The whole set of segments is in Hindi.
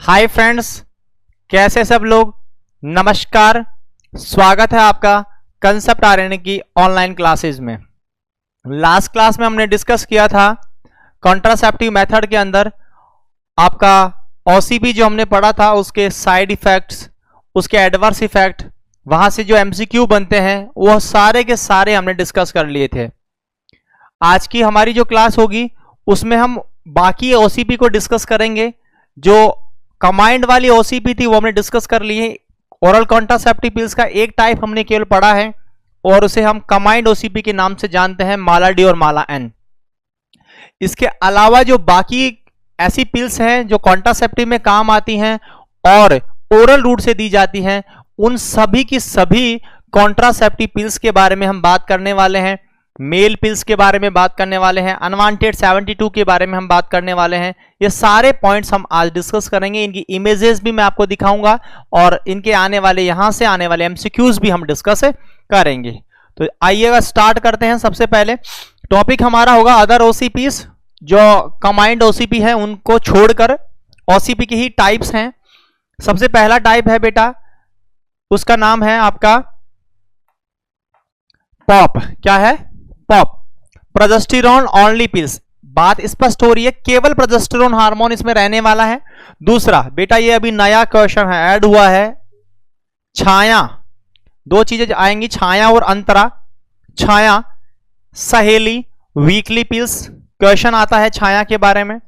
हाय फ्रेंड्स, कैसे सब लोग। नमस्कार, स्वागत है आपका कंसेप्ट आरएनए की ऑनलाइन क्लासेस में। लास्ट क्लास में हमने डिस्कस किया था कॉन्ट्रासेप्टिव मेथड के अंदर आपका ओसीपी जो हमने पढ़ा था उसके साइड इफेक्ट्स, उसके एडवर्स इफेक्ट, वहां से जो एमसीक्यू बनते हैं वो सारे के सारे हमने डिस्कस कर लिए थे। आज की हमारी जो क्लास होगी उसमें हम बाकी ओसीपी को डिस्कस करेंगे। जो कमांड वाली ओसीपी थी वो हमने डिस्कस कर ली है। ओरल कॉन्ट्रासेप्टिव पिल्स का एक टाइप हमने केवल पढ़ा है और उसे हम कमांड ओसीपी के नाम से जानते हैं, माला डी और माला एन। इसके अलावा जो बाकी ऐसी पिल्स हैं जो कॉन्ट्रासेप्टिव में काम आती हैं और ओरल रूट से दी जाती हैं, उन सभी की सभी कॉन्ट्रासेप्टिव पिल्स के बारे में हम बात करने वाले हैं। मेल पिल्स के बारे में बात करने वाले हैं, अनवांटेड 72 के बारे में हम बात करने वाले हैं। ये सारे पॉइंट्स हम आज डिस्कस करेंगे। इनकी इमेजेस भी मैं आपको दिखाऊंगा और इनके आने वाले यहां से आने वाले एमसीक्यूज भी हम डिस्कस करेंगे। तो आइएगा स्टार्ट करते हैं। सबसे पहले टॉपिक हमारा होगा अदर ओसीपीज। जो कमांड ओसीपी है उनको छोड़कर ओसीपी की ही टाइप्स हैं। सबसे पहला टाइप है बेटा, उसका नाम है आपका पॉप। क्या है? Pop, progesterone only pills. बात स्पष्ट हो रही है, केवल प्रोजेस्टेरोन हार्मोन इसमें रहने वाला है। दूसरा बेटा, ये अभी नया क्वेश्चन है, ऐड हुआ है, छाया। दो चीजें आएंगी, छाया और अंतरा। छाया, सहेली, वीकली पिल्स, क्वेश्चन आता है छाया के बारे में।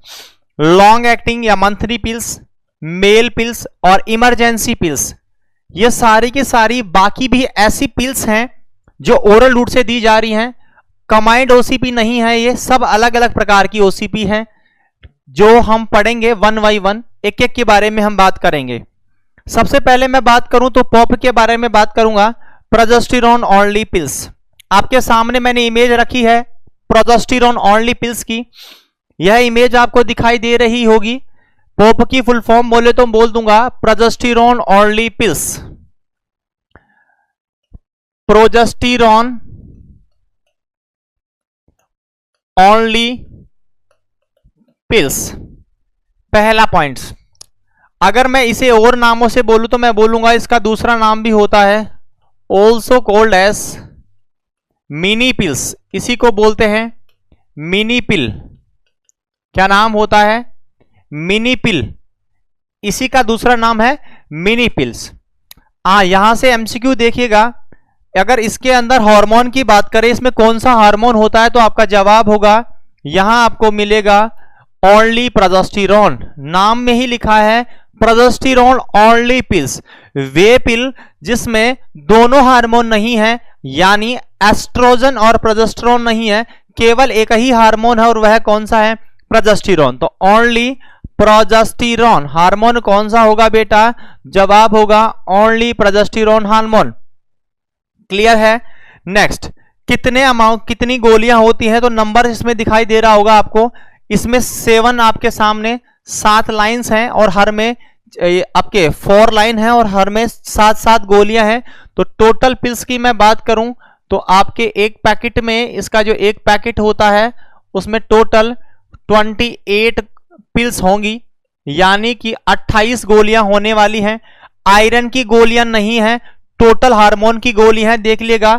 लॉन्ग एक्टिंग या मंथली पिल्स, मेल पिल्स और इमरजेंसी पिल्स। ये सारी की सारी बाकी भी ऐसी पिल्स हैं जो ओरल रूट से दी जा रही हैं। कमांड ओसीपी नहीं है, ये सब अलग अलग प्रकार की ओसीपी हैं जो हम पढ़ेंगे वन बाई वन, एक एक के बारे में हम बात करेंगे। सबसे पहले मैं बात करूं तो पॉप के बारे में बात करूंगा, प्रोजेस्टेरोन ओनली पिल्स। आपके सामने मैंने इमेज रखी है प्रोजेस्टेरोन ओनली पिल्स की। यह इमेज आपको दिखाई दे रही होगी। पॉप की फुल फॉर्म बोले तो बोल दूंगा progesterone only pills. Progesterone only pills, पहला पॉइंट। अगर मैं इसे और नामों से बोलूं तो मैं बोलूंगा इसका दूसरा नाम भी होता है, also called as mini pills. इसी को बोलते हैं मिनी पिल। क्या नाम होता है? मिनी पिल। इसी का दूसरा नाम है मिनी पिल्स। यहां से एमसीक्यू देखिएगा, अगर इसके अंदर हार्मोन की बात करें, इसमें कौन सा हार्मोन होता है, तो आपका जवाब होगा, यहां आपको मिलेगा ओनली प्रोजेस्टेरोन। नाम में ही लिखा है प्रोजेस्टेरोन ओनली पिल्स। वे पिल जिसमें दोनों हार्मोन नहीं है, यानी एस्ट्रोजन और प्रोजेस्टेरोन नहीं है, केवल एक ही हार्मोन है और वह कौन सा है? प्रोजेस्टेरोन। तो ओनली प्रोजेस्टेरोन हार्मोन कौन सा होगा बेटा? जवाब होगा ओनली प्रोजेस्टेरोन हार्मोन। क्लियर है? नेक्स्ट, कितनी गोलियां होती हैं, तो नंबर इसमें दिखाई दे रहा होगा आपको। इसमें 7 आपके सामने 7 लाइंस हैं और हर में आपके 4 लाइन है और हर में 7 गोलियां हैं। तो टोटल पिल्स की मैं बात करूं तो आपके एक पैकेट में, इसका जो एक पैकेट होता है उसमें टोटल 28 पिल्स होंगी, यानी कि 28 गोलियां होने वाली हैं। आयरन की गोलियां नहीं है, टोटल हार्मोन की गोली है। देख लीजिएगा,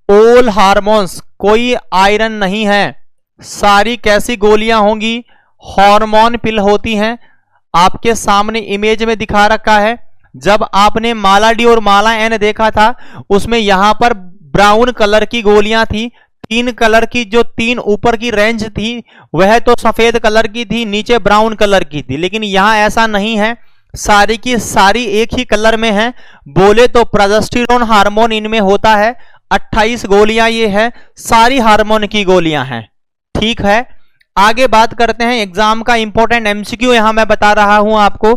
ऑल हार्मोन्स, कोई आयरन नहीं है। सारी कैसी गोलियां होंगी? हार्मोन पिल होती हैं। आपके सामने इमेज में दिखा रखा है। जब आपने माला डी और माला एन देखा था, उसमें यहां पर ब्राउन कलर की गोलियां थी। 3 कलर की, जो 3 ऊपर की रेंज थी वह तो सफेद कलर की थी, नीचे ब्राउन कलर की थी। लेकिन यहां ऐसा नहीं है, सारी की सारी एक ही कलर में है। बोले तो प्रोजेस्टेरोन हार्मोन इनमें होता है। 28 गोलियां ये है, सारी हार्मोन की गोलियां हैं। ठीक है, आगे बात करते हैं। एग्जाम का इंपॉर्टेंट एमसीक्यू यहां मैं बता रहा हूं आपको।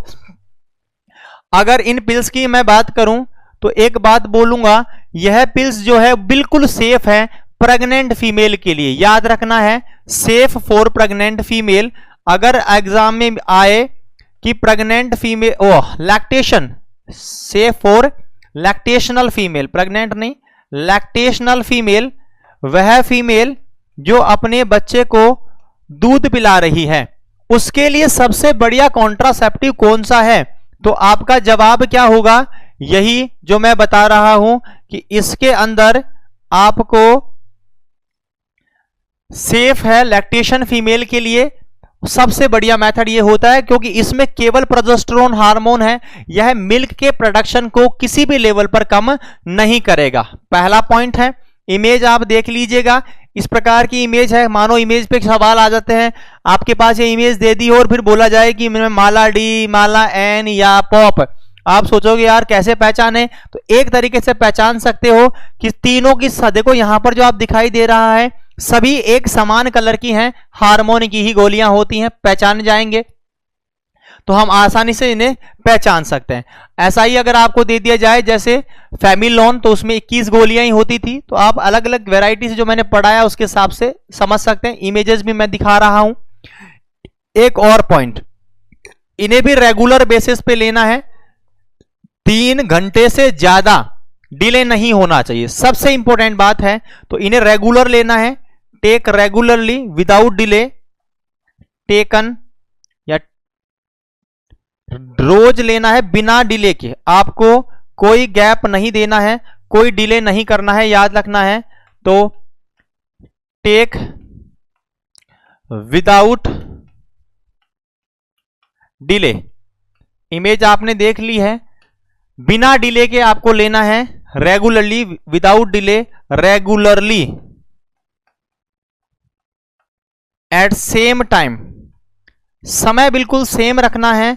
अगर इन पिल्स की मैं बात करूं तो एक बात बोलूंगा, यह पिल्स जो है बिल्कुल सेफ है प्रेग्नेंट फीमेल के लिए। याद रखना है, सेफ फॉर प्रेग्नेंट फीमेल। अगर एग्जाम में आए कि pregnant female, lactation, safe for lactational female, pregnant नहीं, लैक्टेशनल फीमेल, वह फीमेल जो अपने बच्चे को दूध पिला रही है, उसके लिए सबसे बढ़िया कॉन्ट्रासेप्टिव कौन सा है? तो आपका जवाब क्या होगा, यही जो मैं बता रहा हूं कि इसके अंदर आपको सेफ है लैक्टेशन फीमेल के लिए। सबसे बढ़िया मेथड ये होता है क्योंकि इसमें केवल प्रोजेस्टेरोन हार्मोन है, यह मिल्क के प्रोडक्शन को किसी भी लेवल पर कम नहीं करेगा। पहला पॉइंट है। इमेज आप देख लीजिएगा, इस प्रकार की इमेज है। मानो इमेज पे सवाल आ जाते हैं, आपके पास ये इमेज दे दी और फिर बोला जाए कि मैं माला डी, माला एन या पॉप, आप सोचोगे यार कैसे पहचाने, तो एक तरीके से पहचान सकते हो कि तीनों की देखो यहां पर जो आप दिखाई दे रहा है सभी एक समान कलर की हैं, हार्मोन की ही गोलियां होती हैं, पहचान जाएंगे तो हम आसानी से इन्हें पहचान सकते हैं। ऐसा ही अगर आपको दे दिया जाए जैसे फेमिलॉन, तो उसमें 21 गोलियां ही होती थी, तो आप अलग अलग वेराइटी से जो मैंने पढ़ाया उसके हिसाब से समझ सकते हैं। इमेजेस भी मैं दिखा रहा हूं। एक और पॉइंट, इन्हें भी रेगुलर बेसिस पे लेना है, 3 घंटे से ज्यादा डिले नहीं होना चाहिए, सबसे इंपॉर्टेंट बात है। तो इन्हें रेगुलर लेना है, take regularly without delay, taken या रोज लेना है बिना डिले के, आपको कोई गैप नहीं देना है, कोई डिले नहीं करना है, याद रखना है। तो टेक विदाउट डिले, इमेज आपने देख ली है, बिना डिले के आपको लेना है, regularly without delay, regularly at same time, समय बिल्कुल सेम रखना है,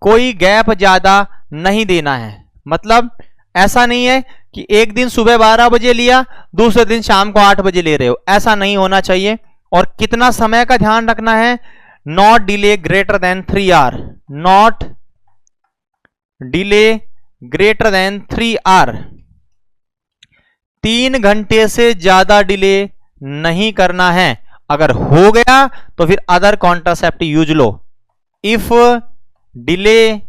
कोई गैप ज्यादा नहीं देना है। मतलब ऐसा नहीं है कि एक दिन सुबह 12 बजे लिया, दूसरे दिन शाम को 8 बजे ले रहे हो, ऐसा नहीं होना चाहिए। और कितना समय का ध्यान रखना है, not delay greater than 3 hour, not delay greater than 3 hour, 3 घंटे से ज्यादा डिले नहीं करना है। अगर हो गया तो फिर अदर कॉन्ट्रासेप्टिव यूज लो। If delay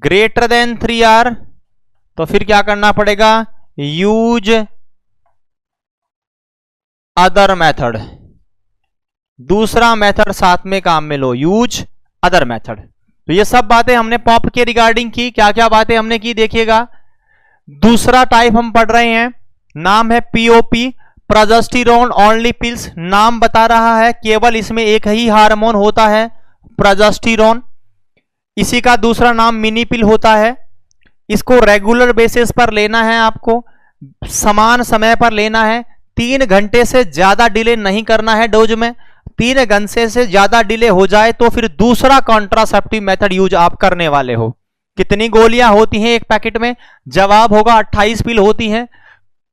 greater than 3 hour तो फिर क्या करना पड़ेगा, यूज अदर मेथड, दूसरा मेथड साथ में काम में लो, यूज अदर मेथड। तो ये सब बातें हमने पॉप के रिगार्डिंग की। क्या क्या बातें हमने की देखिएगा। दूसरा टाइप हम पढ़ रहे हैं, नाम है पीओपी, प्रोजेस्टेरोन ओनली पिल्स। नाम बता रहा है केवल इसमें एक ही हार्मोन होता है, प्रोजेस्टेरोन। इसी का दूसरा नाम मिनी पिल होता है। इसको रेगुलर बेसिस पर लेना है, आपको समान समय पर लेना है, 3 घंटे से ज्यादा डिले नहीं करना है डोज में। 3 घंटे से ज्यादा डिले हो जाए तो फिर दूसरा कॉन्ट्रासेप्टिव मेथड यूज आप करने वाले हो। कितनी गोलियां होती हैं एक पैकेट में, जवाब होगा 28 पिल होती हैं।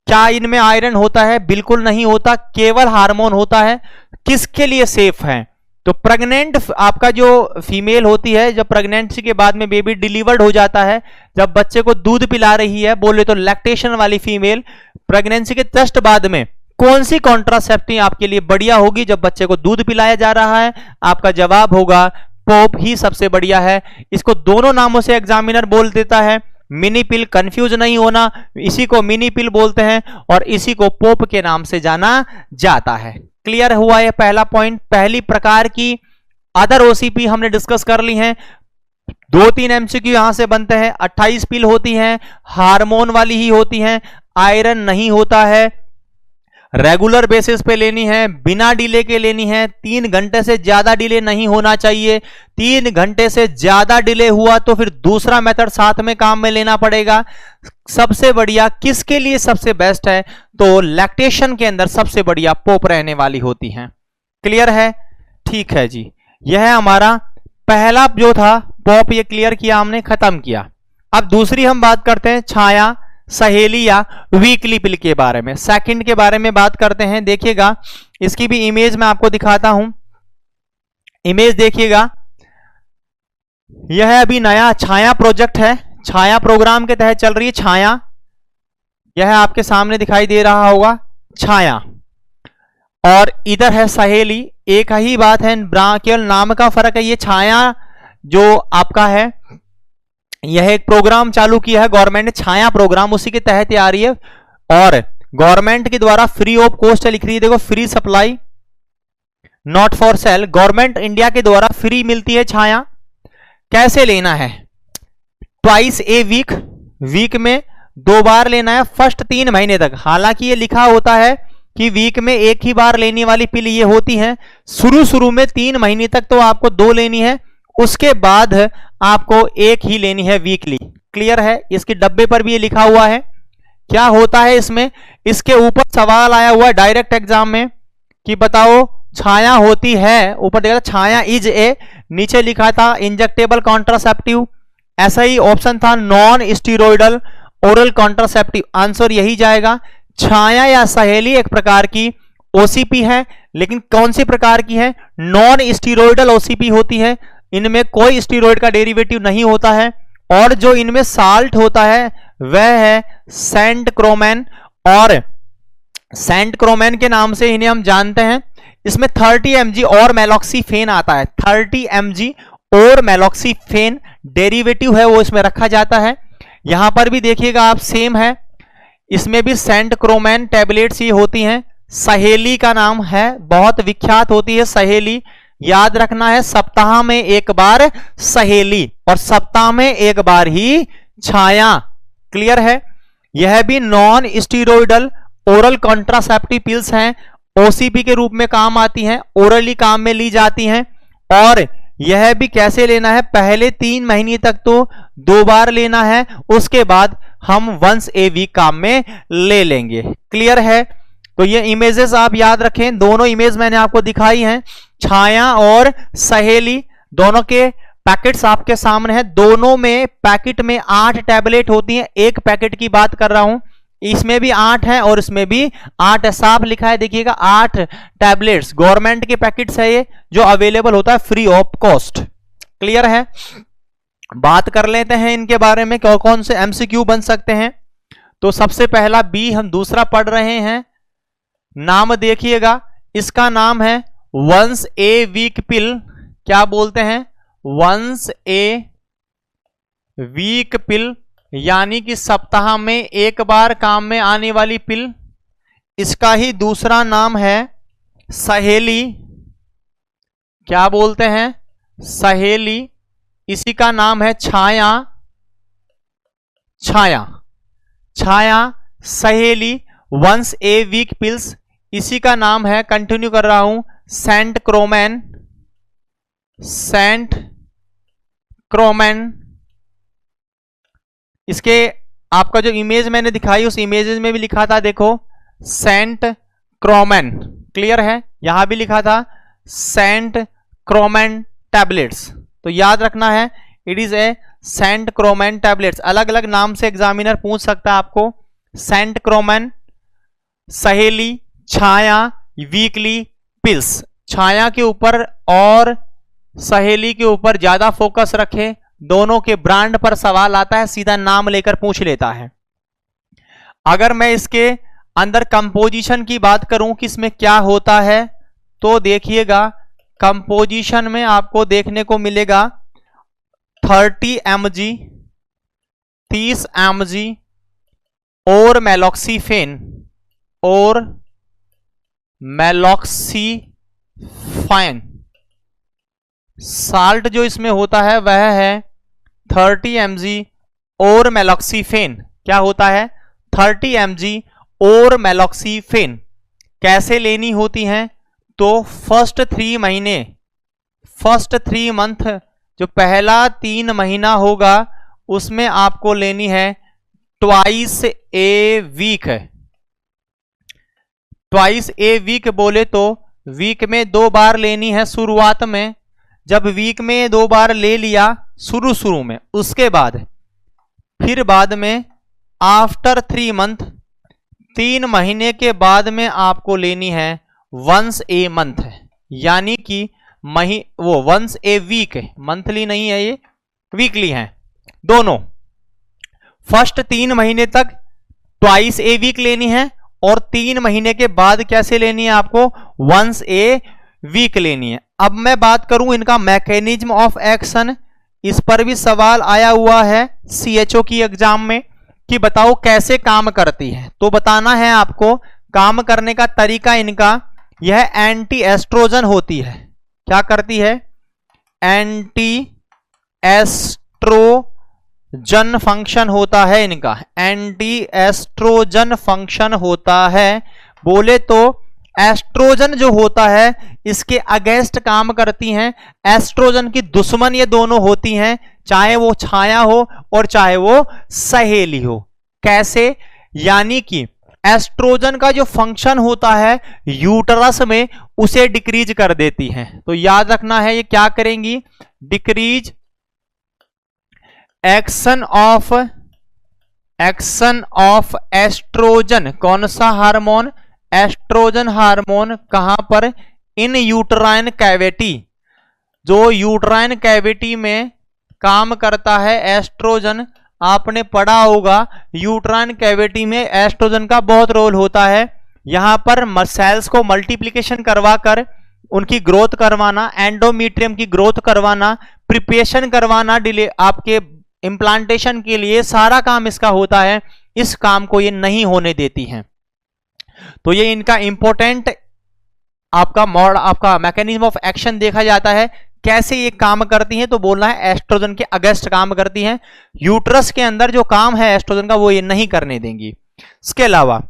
क्या इनमें आयरन होता है, बिल्कुल नहीं होता, केवल हार्मोन होता है। किसके लिए सेफ है, तो प्रेग्नेंट आपका जो फीमेल होती है, जब प्रेगनेंसी के बाद में बेबी डिलीवर्ड हो जाता है, जब बच्चे को दूध पिला रही है, बोले तो लैक्टेशन वाली फीमेल, प्रेगनेंसी के जस्ट बाद में कौन सी कॉन्ट्रासेप्टिव आपके लिए बढ़िया होगी जब बच्चे को दूध पिलाया जा रहा है, आपका जवाब होगा पॉप ही सबसे बढ़िया है। इसको दोनों नामों से एग्जामिनर बोल देता है, मिनी पिल, कंफ्यूज नहीं होना, इसी को मिनी पिल बोलते हैं और इसी को पॉप के नाम से जाना जाता है। क्लियर हुआ ये पहला पॉइंट। पहली प्रकार की अदर ओसीपी हमने डिस्कस कर ली हैं। 2-3 एमसीक्यू यहां से बनते हैं। 28 पिल होती हैं, हार्मोन वाली ही होती हैं, आयरन नहीं होता है, रेगुलर बेसिस पे लेनी है, बिना डिले के लेनी है, 3 घंटे से ज्यादा डिले नहीं होना चाहिए। 3 घंटे से ज्यादा डिले हुआ तो फिर दूसरा मेथड साथ में काम में लेना पड़ेगा। सबसे बढ़िया किसके लिए सबसे बेस्ट है, तो लैक्टेशन के अंदर सबसे बढ़िया पॉप रहने वाली होती हैं। क्लियर है, ठीक है जी। यह हमारा पहला जो था पॉप, ये क्लियर किया हमने, खत्म किया। अब दूसरी हम बात करते हैं छाया, सहेली या वीकली पिल के बारे में, सेकंड के बारे में बात करते हैं। देखिएगा इसकी भी इमेज मैं आपको दिखाता हूं, इमेज देखिएगा। यह अभी नया छाया प्रोजेक्ट है, छाया प्रोग्राम के तहत चल रही है छाया। यह आपके सामने दिखाई दे रहा होगा छाया, और इधर है सहेली। एक ही बात है, केवल नाम का फर्क है। ये छाया जो आपका है, यह एक प्रोग्राम चालू किया है गवर्नमेंट ने, छाया प्रोग्राम, उसी के तहत आ रही है और गवर्नमेंट के द्वारा फ्री ऑफ कॉस्ट लिख रही है। देखो, free supply not for sale, government India के द्वारा फ्री मिलती है छाया। कैसे लेना है? ट्वाइस ए वीक, वीक में 2 बार लेना है फर्स्ट 3 महीने तक। हालांकि ये लिखा होता है कि वीक में एक ही बार लेने वाली पिल ये होती है। शुरू में 3 महीने तक तो आपको 2 लेनी है, उसके बाद आपको एक ही लेनी है वीकली। क्लियर है? इसके डब्बे पर भी ये लिखा हुआ है। क्या होता है इसमें, इसके ऊपर सवाल आया हुआ है डायरेक्ट एग्जाम में कि बताओ छाया होती है, ऊपर देखा छाया इज ए, नीचे लिखा था इंजेक्टेबल कॉन्ट्रासेप्टिव, ऐसा ही ऑप्शन था non steroidal oral contraceptive. Answer यही जाएगा। छाया या सहेली एक प्रकार की ओसीपी है, लेकिन कौन सी प्रकार की है? नॉन स्टीरोइडल ओसीपी होती है। इनमें कोई स्टीरोइड का डेरिवेटिव नहीं होता है, और जो इनमें साल्ट होता है वह है सेंट क्रोमैन, और सेंट क्रोमैन के नाम से इन्हें हम जानते हैं। इसमें 30 mg और मेलॉक्सीफेन आता है, 30 mg और मेलॉक्सीफेन डेरिवेटिव है वो इसमें रखा जाता है। यहां पर भी देखिएगा आप सेम है, इसमें भी सेंट क्रोमैन टैबलेट्स ही होती हैं। सहेली का नाम है, बहुत विख्यात होती है सहेली, याद रखना है सप्ताह में एक बार सहेली और सप्ताह में एक बार ही छाया। क्लियर है? यह भी non steroidal oral contraceptive pills हैं, ओसीपी के रूप में काम आती हैं, ओरली काम में ली जाती हैं। और यह भी कैसे लेना है? पहले 3 महीने तक तो 2 बार लेना है, उसके बाद हम वंस ए वीक काम में ले लेंगे। क्लियर है? तो ये इमेजेस आप याद रखें, दोनों इमेज मैंने आपको दिखाई हैं, छाया और सहेली, दोनों के पैकेट्स आपके सामने हैं। दोनों में पैकेट में 8 टैबलेट होती हैं, एक पैकेट की बात कर रहा हूं, इसमें भी 8 है और इसमें भी 8 है, साफ लिखा है देखिएगा 8 टैबलेट्स। गवर्नमेंट के पैकेट्स है ये, जो अवेलेबल होता है फ्री ऑफ कॉस्ट। क्लियर है? बात कर लेते हैं इनके बारे में, कौन कौन से एमसीक्यू बन सकते हैं। तो सबसे पहला बी, हम दूसरा पढ़ रहे हैं, नाम देखिएगा, इसका नाम है वंस ए वीक पिल। क्या बोलते हैं? वंस ए वीक पिल, यानी कि सप्ताह में एक बार काम में आने वाली पिल। इसका ही दूसरा नाम है सहेली। क्या बोलते हैं? सहेली। इसी का नाम है छाया। छाया, छाया, सहेली, वंस ए वीक पिल्स। इसी का नाम है, कंटिन्यू कर रहा हूं, सेंट क्रोमैन। सेंट क्रोमैन। इसके आपका जो इमेज मैंने दिखाई उस इमेज में भी लिखा था, देखो सेंट क्रोमैन। क्लियर है? यहां भी लिखा था सेंट क्रोमैन टैबलेट्स। तो याद रखना है, it is a Centchroman tablets. अलग अलग नाम से एग्जामिनर पूछ सकता है आपको। सेंट क्रोमैन, सहेली, छाया, वीकली पिल्स। छाया के ऊपर और सहेली के ऊपर ज्यादा फोकस रखें, दोनों के ब्रांड पर सवाल आता है, सीधा नाम लेकर पूछ लेता है। अगर मैं इसके अंदर कंपोजिशन की बात करूं कि इसमें क्या होता है, तो देखिएगा कंपोजिशन में आपको देखने को मिलेगा 30 mg, 30 mg और मेलॉक्सीफेन और मेलॉक्सीफाइन। साल्ट जो इसमें होता है वह है 30 mg और मेलॉक्सीफेन। क्या होता है? 30 mg और मेलॉक्सीफेन। कैसे लेनी होती हैं? तो फर्स्ट 3 महीने, फर्स्ट 3 मंथ, जो पहला 3 महीना होगा उसमें आपको लेनी है twice a week. Twice a week बोले तो वीक में 2 बार लेनी है शुरुआत में। जब वीक में 2 बार ले लिया शुरू में, उसके बाद फिर बाद में आफ्टर 3 मंथ, 3 महीने के बाद में आपको लेनी है वंस ए मंथ, यानी कि वो वंस ए वीक है, मंथली नहीं है ये, वीकली है दोनों। फर्स्ट 3 महीने तक ट्वाइस ए वीक लेनी है और 3 महीने के बाद कैसे लेनी है आपको? वंस ए वीक लेनी है। अब मैं बात करूं इनका मैकेनिज्म ऑफ एक्शन, इस पर भी सवाल आया हुआ है सीएचओ की एग्जाम में कि बताओ कैसे काम करती है। तो बताना है आपको काम करने का तरीका इनका, यह एंटी एस्ट्रोजन होती है। क्या करती है? एंटी एस्ट्रोजन फंक्शन होता है इनका, एंटी एस्ट्रोजन फंक्शन होता है। बोले तो एस्ट्रोजन जो होता है इसके अगेंस्ट काम करती हैं, एस्ट्रोजन की दुश्मन ये दोनों होती हैं, चाहे वो छाया हो और चाहे वो सहेली हो। कैसे? यानी कि एस्ट्रोजन का जो फंक्शन होता है यूटरस में उसे डिक्रीज कर देती हैं। तो याद रखना है ये क्या करेंगी, डिक्रीज एक्शन ऑफ एस्ट्रोजन। कौन सा हार्मोन? Oestrogen hormone. कहां पर? In uterine cavity. जो यूटराइन कैविटी में काम करता है एस्ट्रोजन, आपने पढ़ा होगा यूट्राइन कैविटी में एस्ट्रोजन का बहुत रोल होता है। यहां पर सेल्स को मल्टीप्लिकेशन करवाकर उनकी ग्रोथ करवाना, एंडोमीट्रियम की ग्रोथ करवाना, प्रिपरेशन करवाना, डिले आपके इम्प्लांटेशन के लिए सारा काम इसका होता है। इस काम को ये नहीं होने देती हैं। तो ये इनका इंपॉर्टेंट आपका मैकेनिज्म ऑफ एक्शन देखा जाता है, कैसे ये काम करती हैं। तो बोलना है एस्ट्रोजन के अगेंस्ट काम करती हैं। यूट्रस के अंदर जो काम है एस्ट्रोजन का वो ये नहीं करने देंगी। इसके अलावा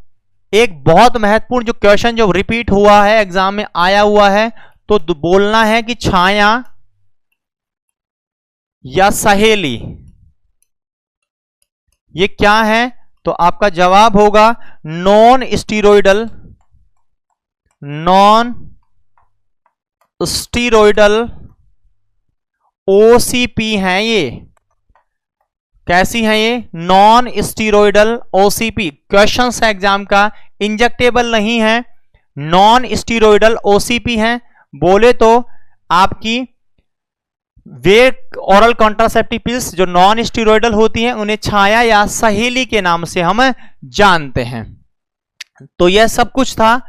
एक बहुत महत्वपूर्ण जो क्वेश्चन जो रिपीट हुआ है एग्जाम में आया हुआ है, तो बोलना है कि छाया या सहेली ये क्या है? तो आपका जवाब होगा नॉन स्टीरॉयडल ओसीपी हैं ये। कैसी हैं ये? Non steroidal OCP. क्वेश्चन है एग्जाम का, इंजेक्टेबल नहीं है, नॉन स्टीरॉयडल ओसीपी हैं। बोले तो आपकी वे ओरल कॉन्ट्रासेप्टिव पिल्स जो नॉन स्टीरॉयडल होती हैं उन्हें छाया या सहेली के नाम से हम जानते हैं। तो यह सब कुछ था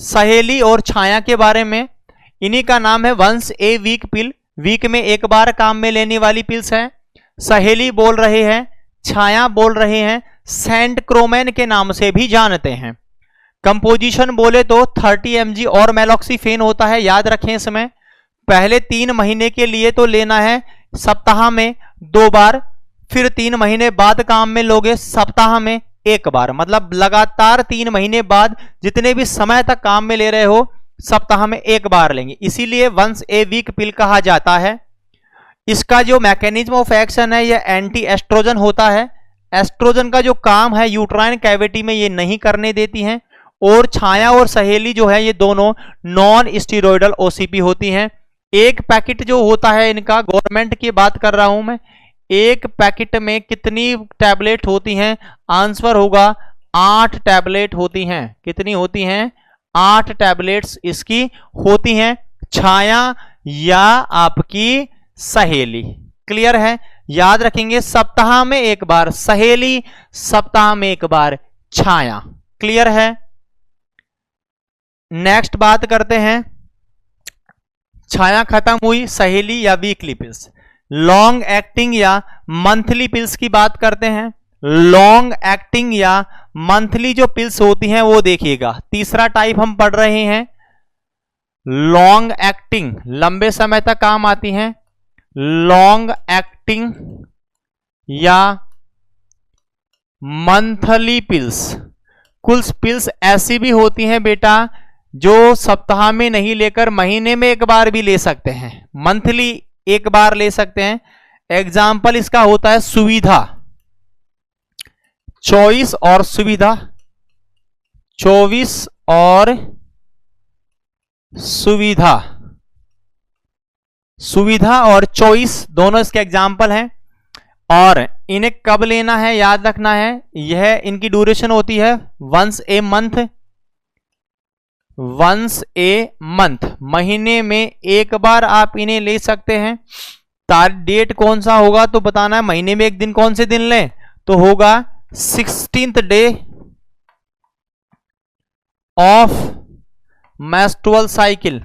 सहेली और छाया के बारे में। इन्हीं का नाम है once a week pill, week में एक बार काम में लेने वाली पिल्स है। सहेली बोल रहे हैं, छाया बोल रहे हैं, सेंट क्रोमैन के नाम से भी जानते हैं। कंपोजिशन बोले तो 30 mg और मेलॉक्सीफेन होता है, याद रखें इसमें। पहले 3 महीने के लिए तो लेना है सप्ताह में 2 बार, फिर 3 महीने बाद काम में लोगे सप्ताह में 1 बार, मतलब लगातार 3 महीने बाद जितने भी समय तक काम में ले रहे हो सप्ताह में 1 बार लेंगे, इसीलिए वंस ए वीक पिल कहा जाता है। इसका जो मैकेनिज्म ऑफ एक्शन है यह एंटी एस्ट्रोजन होता है। एस्ट्रोजन का जो काम है यूट्राइन कैविटी में ये नहीं करने देती हैं। और छाया और सहेली जो है ये दोनों नॉन स्टीरॉयडल ओसीपी होती हैं। एक पैकेट जो होता है इनका, गवर्नमेंट की बात कर रहा हूं मैं, एक पैकेट में कितनी टैबलेट होती हैं? आंसर होगा 8 टैबलेट होती हैं। कितनी होती हैं? 8 टैबलेट्स इसकी होती हैं, छाया या आपकी सहेली। क्लियर है? याद रखेंगे सप्ताह में 1 बार सहेली, सप्ताह में 1 बार छाया। क्लियर है? नेक्स्ट बात करते हैं, छाया खत्म हुई, सहेली या वीकली पिल्स। लॉन्ग एक्टिंग या मंथली पिल्स की बात करते हैं। लॉन्ग एक्टिंग या मंथली जो पिल्स होती हैं वो देखिएगा। तीसरा टाइप हम पढ़ रहे हैं लॉन्ग एक्टिंग, लंबे समय तक काम आती हैं। लॉन्ग एक्टिंग या मंथली पिल्स। कुछ पिल्स ऐसी भी होती हैं बेटा जो सप्ताह में नहीं लेकर महीने में 1 बार भी ले सकते हैं, मंथली 1 बार ले सकते हैं। एग्जाम्पल इसका होता है सुविधा, चॉइस और सुविधा। 24 और सुविधा, सुविधा और चॉइस दोनों इसके एग्जाम्पल हैं। और इन्हें कब लेना है याद रखना है, यह इनकी ड्यूरेशन होती है once a month. Once a month, महीने में 1 बार आप इन्हें ले सकते हैं। डेट कौन सा होगा तो बताना है, महीने में 1 दिन कौन से दिन लें? तो होगा 16th day of menstrual cycle.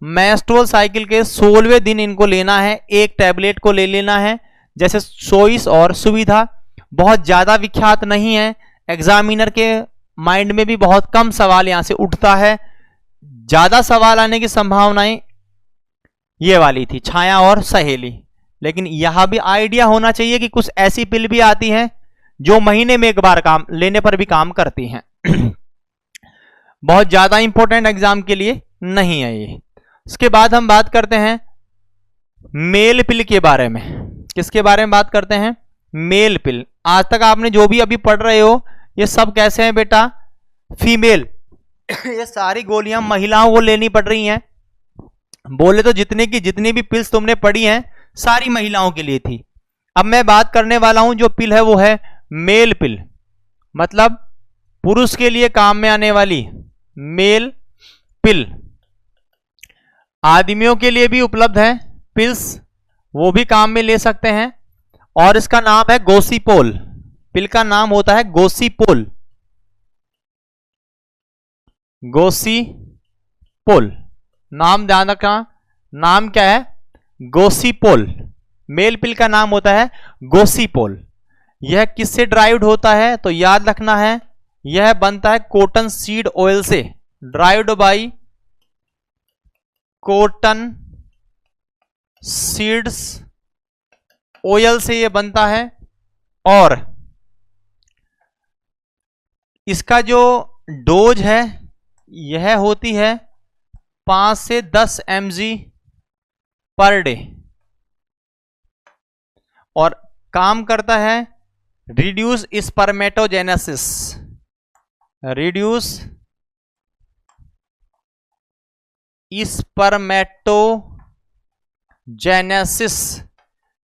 Menstrual cycle के 16वें दिन इनको लेना है, 1 टैबलेट को ले लेना है। जैसे चॉइस और सुविधा बहुत ज्यादा विख्यात नहीं है, एग्जामिनर के माइंड में भी बहुत कम सवाल यहां से उठता है। ज्यादा सवाल आने की संभावनाएं ये वाली थी, छाया और सहेली। लेकिन यहां भी आइडिया होना चाहिए कि कुछ ऐसी पिल भी आती हैं जो महीने में एक बार काम लेने पर भी काम करती हैं। बहुत ज्यादा इंपॉर्टेंट एग्जाम के लिए नहीं है ये। इसके बाद हम बात करते हैं मेल पिल के बारे में। किसके बारे में बात करते हैं? मेल पिल। आज तक आपने जो भी अभी पढ़ रहे हो ये सब कैसे हैं बेटा? फीमेल। ये सारी गोलियां महिलाओं को लेनी पड़ रही हैं। बोले तो जितनी भी पिल्स तुमने पढ़ी हैं सारी महिलाओं के लिए थी। अब मैं बात करने वाला हूं जो पिल है वो है मेल पिल, मतलब पुरुष के लिए काम में आने वाली मेल पिल। आदमियों के लिए भी उपलब्ध है पिल्स, वो भी काम में ले सकते हैं, और इसका नाम है गोसीपोल। पिल का नाम होता है गोसीपोल। गोसीपोल नाम ध्यान रखना, नाम क्या है? गोसीपोल। मेल पिल का नाम होता है गोसीपोल। यह किससे ड्राइव्ड होता है? तो याद रखना है यह बनता है कॉटन सीड ऑयल से। Derived bye cotton seeds oil से यह बनता है, और इसका जो डोज है यह होती है 5 से 10 mg पर डे, और काम करता है reduce spermatogenesis. Reduce spermatogenesis.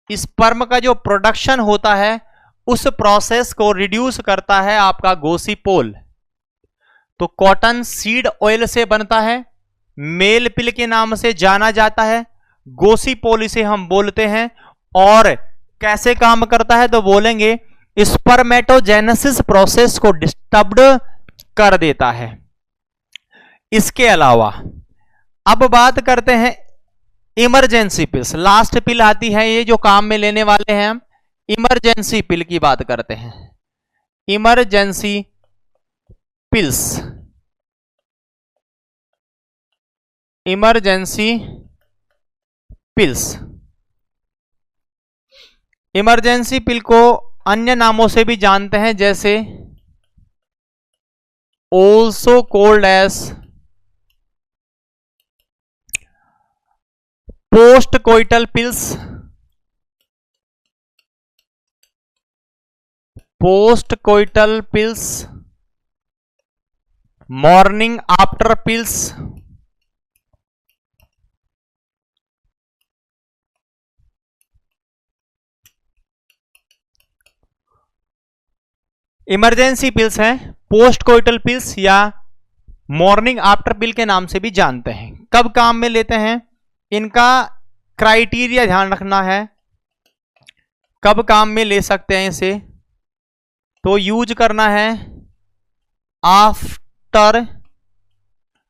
Sperm का जो प्रोडक्शन होता है उस प्रोसेस को रिड्यूस करता है आपका गोसीपोल। तो कॉटन सीड ऑयल से बनता है, मेल पिल के नाम से जाना जाता है, गोसीपोल इसे हम बोलते हैं। और कैसे काम करता है? तो बोलेंगे स्पर्मेटोजेनेसिस प्रोसेस को डिस्टर्ब कर देता है। इसके अलावा अब बात करते हैं इमरजेंसी पिल्स। लास्ट पिल आती है ये जो काम में लेने वाले हैं, हम इमरजेंसी पिल की बात करते हैं। Emergency pills. Emergency pills. Emergency pill को अन्य नामों से भी जानते हैं, जैसे also called as post coital pills, post coital pills, morning after pills, emergency pills हैं पोस्ट कोइटल पिल्स या मॉर्निंग आफ्टर पिल के नाम से भी जानते हैं। कब काम में लेते हैं? इनका क्राइटेरिया ध्यान रखना है, कब काम में ले सकते हैं इसे। तो यूज करना है आफ्टर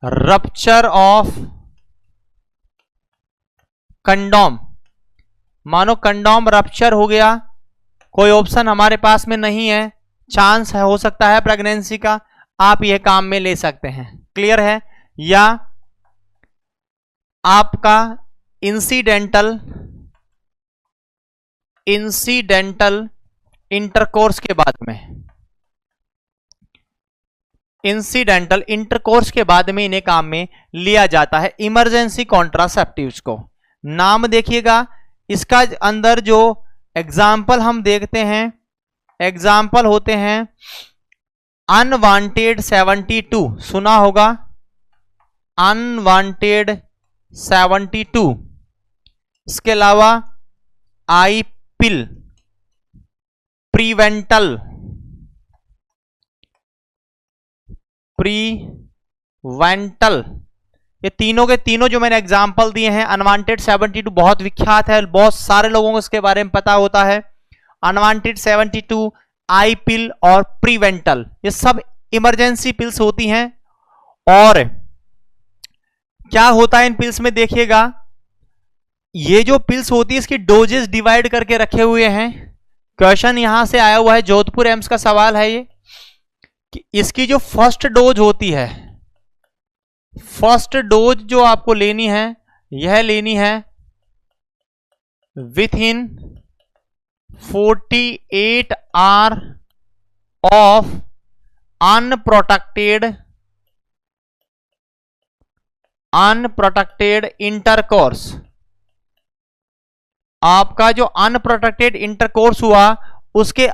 रप्चर ऑफ कंडोम। मानो कंडोम रप्चर हो गया, कोई ऑप्शन हमारे पास में नहीं है, चांस है हो सकता है प्रेगनेंसी का, आप यह काम में ले सकते हैं। क्लियर है? या आपका इंसिडेंटल इंटरकोर्स के बाद में, इंसिडेंटल इंटरकोर्स के बाद में इन्हें काम में लिया जाता है इमरजेंसी कॉन्ट्रासेप्टिव्स को। नाम देखिएगा, इसका अंदर जो एग्जाम्पल हम देखते हैं, एग्जाम्पल होते हैं अनवांटेड 72, सुना होगा अनवांटेड 72। इसके अलावा आई पिल, प्रीवेंटल, प्रीवेंटल, ये तीनों के तीनों जो मैंने एग्जाम्पल दिए हैं। अनवांटेड 72 बहुत विख्यात है, बहुत सारे लोगों को इसके बारे में पता होता है। अनवांटेड 72, आई पिल और प्रीवेंटल, ये सब इमरजेंसी पिल्स होती हैं। और क्या होता है इन पिल्स में देखिएगा, ये जो पिल्स होती है इसकी डोजेस डिवाइड करके रखे हुए हैं। क्वेश्चन यहां से आया हुआ है, जोधपुर एम्स का सवाल है ये, कि इसकी जो फर्स्ट डोज होती है, फर्स्ट डोज जो आपको लेनी है, यह लेनी है within 48 hours of unprotected intercourse. आपका जो अनप्रोटेक्टेड इंटरकोर्स हुआ उसके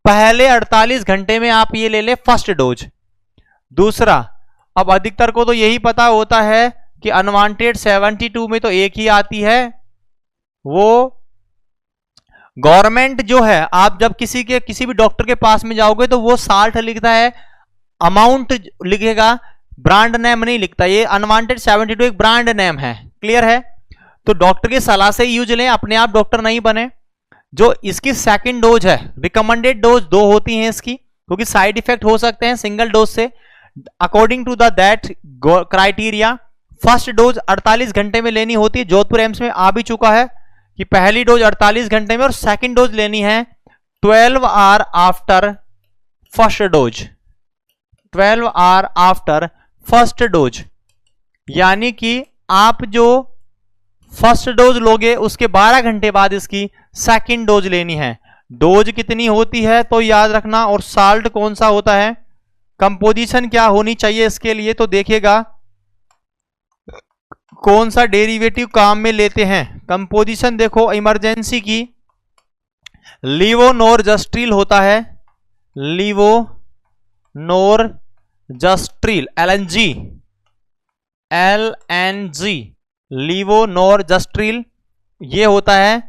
पहले 48 घंटे में आप ये ले ले फर्स्ट डोज। दूसरा, अब अधिकतर को तो यही पता होता है कि अनवांटेड 72 में तो एक ही आती है, वो गवर्नमेंट जो है, आप जब किसी भी डॉक्टर के पास में जाओगे तो वो साल्ट लिखता है, अमाउंट लिखेगा, ब्रांड नेम नहीं लिखता। ये अनवांटेड 72 एक ब्रांड नेम है, क्लियर है? तो डॉक्टर की सलाह से यूज लें, अपने आप डॉक्टर नहीं बने। जो इसकी सेकंड डोज है, रिकमेंडेड डोज 2 होती हैं इसकी, क्योंकि साइड इफेक्ट हो सकते हैं सिंगल डोज से। According to that criteria first dose 48 घंटे में लेनी होती है। जोधपुर एम्स में आ भी चुका है कि पहली डोज 48 घंटे में और सेकंड डोज लेनी है 12 hour after first dose, 12 hour after first dose. यानी कि आप जो फर्स्ट डोज लोगे उसके 12 घंटे बाद इसकी सेकंड डोज लेनी है। डोज कितनी होती है तो याद रखना, और साल्ट कौन सा होता है, कंपोजिशन क्या होनी चाहिए इसके लिए तो देखिएगा कौन सा डेरिवेटिव काम में लेते हैं। कंपोजिशन देखो, इमरजेंसी की लीवोनोरजस्ट्रिल होता है, लीवोनोरजस्ट्रिल LNG, लीवोनोरजस्ट्रिल ये होता है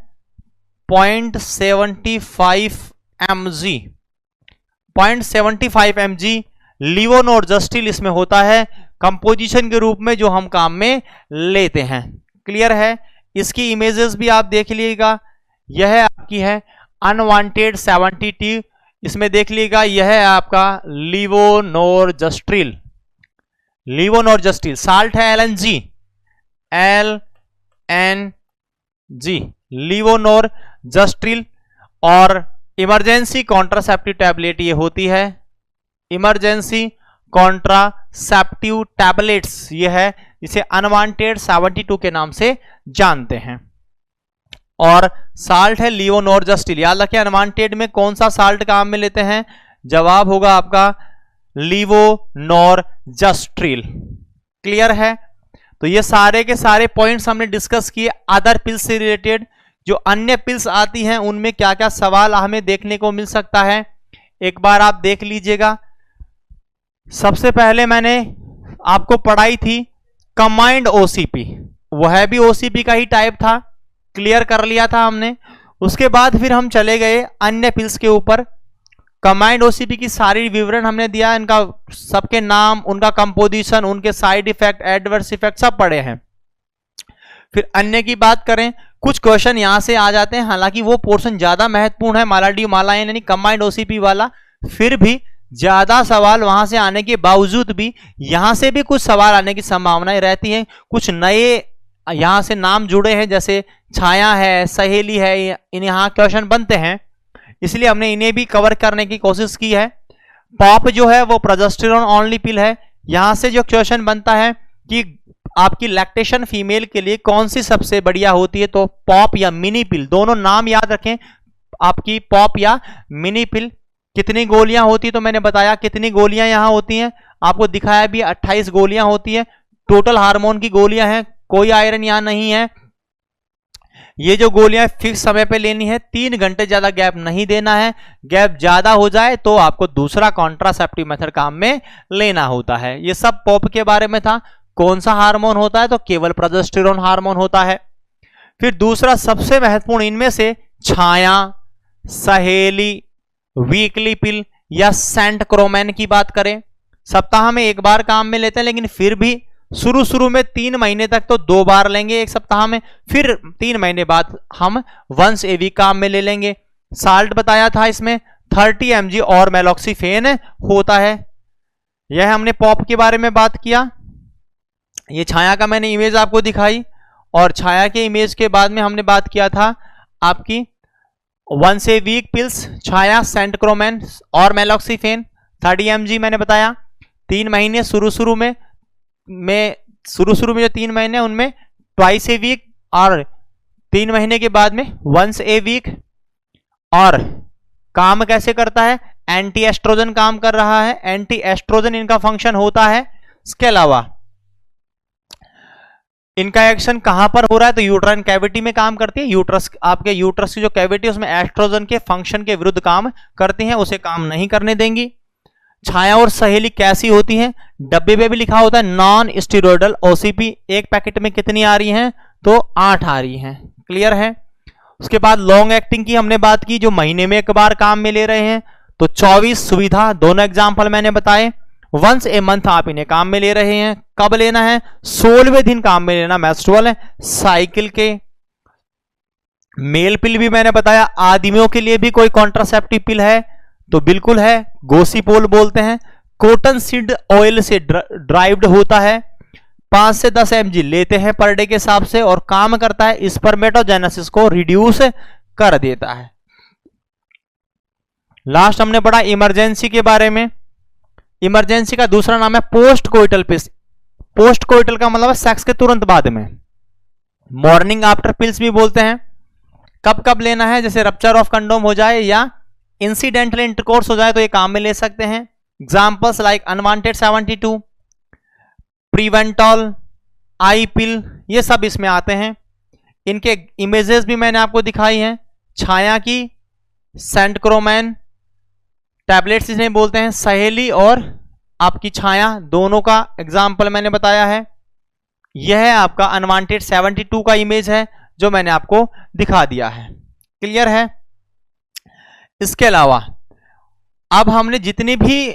0.75 mg, 0.75 mg लीवोनोरजस्ट्रिल इसमें होता है कंपोजिशन के रूप में जो हम काम में लेते हैं। क्लियर है? इसकी इमेजेस भी आप देख लीजिएगा, यह आपकी है अनवांटेड 72, इसमें देख लीजिएगा यह है आपका लीवोनोरजस्ट्रिल, साल्ट है LNG, लीवोनोरजस्ट्रिल। और इमरजेंसी कॉन्ट्रासेप्टिव टैबलेट ये होती है, इमरजेंसी कॉन्ट्रासेप्टिव टैबलेट्स ये है, इसे अनवांटेड 72 के नाम से जानते हैं। और साल्ट है लीवोनोरजस्ट्रिल। याद रखिए अनवांटेड में कौन सा साल्ट काम में लेते हैं, जवाब होगा आपका लीवोनोरजस्ट्रिल। क्लियर है? तो ये सारे के सारे पॉइंट्स हमने डिस्कस किए। अदर पिल्स से रिलेटेड जो अन्य पिल्स आती हैं उनमें क्या क्या सवाल हमें देखने को मिल सकता है, एक बार आप देख लीजिएगा। सबसे पहले मैंने आपको पढ़ाई थी कंबाइंड ओसीपी, वह भी ओसीपी का ही टाइप था, क्लियर कर लिया था हमने। उसके बाद फिर हम चले गए अन्य पिल्स के ऊपर। कंबाइंड ओसीपी की सारी विवरण हमने दिया, इनका सबके नाम, उनका कंपोजिशन, उनके साइड इफेक्ट, एडवर्स इफेक्ट सब पढ़े हैं। फिर अन्य की बात करें, कुछ क्वेश्चन यहां से आ जाते हैं, हालांकि वो पोर्शन ज्यादा महत्वपूर्ण है मालाडी मालायन यानी कंबाइंड ओसीपी वाला, फिर भी ज्यादा सवाल वहां से आने के बावजूद भी यहां से भी कुछ सवाल आने की संभावनाएं रहती हैं। कुछ नए यहां से नाम जुड़े हैं, जैसे छाया है, सहेली है, इन यहाँ क्वेश्चन बनते हैं, इसलिए हमने इन्हें भी कवर करने की कोशिश की है। पॉप जो है वो प्रोजेस्टेरोन ओनली पिल है। यहां से जो क्वेश्चन बनता है कि आपकी लैक्टेशन फीमेल के लिए कौन सी सबसे बढ़िया होती है, तो पॉप या मिनी पिल, दोनों नाम याद रखें आपकी, पॉप या मिनी पिल। कितनी गोलियां होती है तो मैंने बताया कितनी गोलियां यहां होती हैं, आपको दिखाया भी 28 गोलियां होती है, टोटल हार्मोन की गोलियां हैं, कोई आयरन यहां नहीं है। ये जो गोलियां फिक्स समय पे लेनी है, 3 घंटे ज्यादा गैप नहीं देना है, गैप ज्यादा हो जाए तो आपको दूसरा कॉन्ट्रासेप्टिव मेथड काम में लेना होता है। ये सब पॉप के बारे में था। कौन सा हार्मोन होता है, तो केवल प्रोजेस्टेरोन हार्मोन होता है। फिर दूसरा सबसे महत्वपूर्ण इनमें से छाया, सहेली, वीकली पिल या सेंट क्रोमैन की बात करें, सप्ताह में एक बार काम में लेते हैं, लेकिन फिर भी शुरू में 3 महीने तक तो 2 बार लेंगे एक सप्ताह में, फिर 3 महीने बाद हम वंस ए वीक काम में ले लेंगे। साल्ट बताया था इसमें 30 mg और मेलॉक्सीफेन होता है। यह हमने पॉप के बारे में बात किया। ये छाया का मैंने इमेज आपको दिखाई, और छाया के इमेज के बाद में हमने बात किया था आपकी once a week pills, Chhaya, Centchroman और मेलॉक्सीफेन 30 mg मैंने बताया। 3 महीने शुरू में जो 3 महीने उनमें ट्वाइस ए वीक और 3 महीने के बाद में वंस ए वीक। और काम कैसे करता है, एंटी एस्ट्रोजन काम कर रहा है, एंटी एस्ट्रोजन इनका फंक्शन होता है। इसके अलावा इनका एक्शन कहां पर हो रहा है, तो यूट्राइन कैविटी में काम करती है। यूट्रस, आपके यूट्रस की जो कैविटी है उसमें एस्ट्रोजन के फंक्शन के विरुद्ध काम करती हैं, उसे काम नहीं करने देंगी। छाया और सहेली कैसी होती हैं, डब्बे पे भी लिखा होता है नॉन स्टेरॉयडल ओसीपी। एक पैकेट में कितनी आ रही हैं, तो 8 आ रही हैं। क्लियर है। उसके बाद लॉन्ग एक्टिंग की हमने बात की, जो महीने में एक बार काम में ले रहे हैं, तो 24 सुविधा, दोनों एग्जाम्पल मैंने बताए। वंस ए मंथ आप इन्हें काम में ले रहे हैं, कब लेना है, 16वें दिन काम में लेना मेंस्ट्रुअल है साइकिल के। मेल पिल भी मैंने बताया, आदमियों के लिए भी कोई कॉन्ट्रासेप्टिव पिल है, तो बिल्कुल है, गोसीपोल बोलते हैं। कॉटन सीड ऑयल से ड्राइव्ड होता है, 5 से 10 mg लेते हैं पर डे के हिसाब से, और काम करता है स्पर्मेटोजेनेसिस को रिड्यूस कर देता है। लास्ट हमने पढ़ा इमरजेंसी के बारे में। इमरजेंसी का दूसरा नाम है post coital pills. Post coital का मतलब है सेक्स के तुरंत बाद में। मॉर्निंग आफ्टर पिल्स भी बोलते हैं। कब कब लेना है, जैसे रप्चर ऑफ कंडोम हो जाए या इंसिडेंटल इंटरकोर्स हो जाए तो ये काम में ले सकते हैं। एग्जाम्पल्स लाइक अनवांटेड 72, प्रीवेंटॉल, आई पिल, ये सब इसमें आते हैं। इनके इमेजेस भी मैंने आपको दिखाई हैं। छाया की, सेंटक्रोमैन टैबलेट्स इन्हें बोलते हैं। सहेली और आपकी छाया दोनों का एग्जाम्पल मैंने बताया है। यह है आपका अनवांटेड 72 का इमेज है जो मैंने आपको दिखा दिया है। क्लियर है। इसके अलावा अब हमने जितनी भी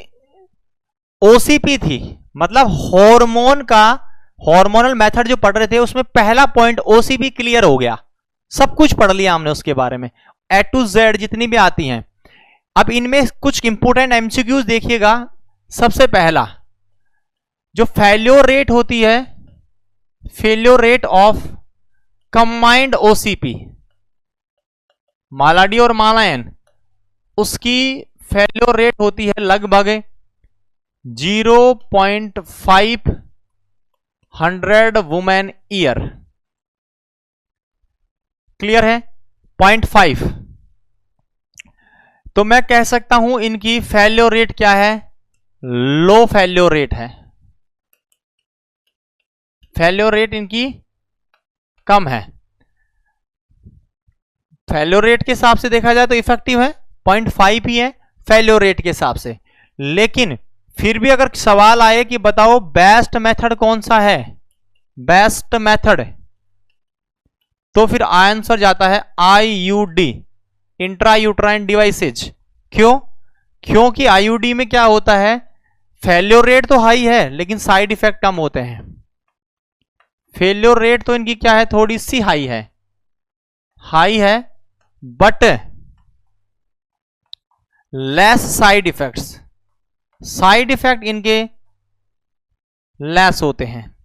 ओसीपी थी, मतलब हार्मोन का हार्मोनल मेथड जो पढ़ रहे थे, उसमें पहला पॉइंट ओसीपी क्लियर हो गया। सब कुछ पढ़ लिया हमने उसके बारे में, A to Z जितनी भी आती हैं। अब इनमें कुछ इंपोर्टेंट एमसीक्यूज देखिएगा। सबसे पहला जो फेल्योर रेट होती है, failure rate of combined OCP, Mala D और मालायन, उसकी फेल्योर रेट होती है लगभग 0.5 100 वुमेन ईयर। क्लियर है, 0.5। तो मैं कह सकता हूं इनकी फेल्योर रेट क्या है, लो फेल्योर रेट है। फेल्योर रेट इनकी कम है। फेल्योर रेट के हिसाब से देखा जाए तो इफेक्टिव है 0.5 ही है फेल्योर रेट के हिसाब से। लेकिन फिर भी अगर सवाल आए कि बताओ बेस्ट मेथड कौन सा है, बेस्ट मेथड, तो फिर आंसर जाता है आईयूडी, इंट्रायूट्राइन डिवाइसेज। क्यों? क्योंकि आईयूडी में क्या होता है, फेल्योर रेट तो हाई है लेकिन साइड इफेक्ट कम होते हैं। फेल्योर रेट तो इनकी क्या है, थोड़ी सी हाई है but less side effects, side effect इनके लेस होते हैं।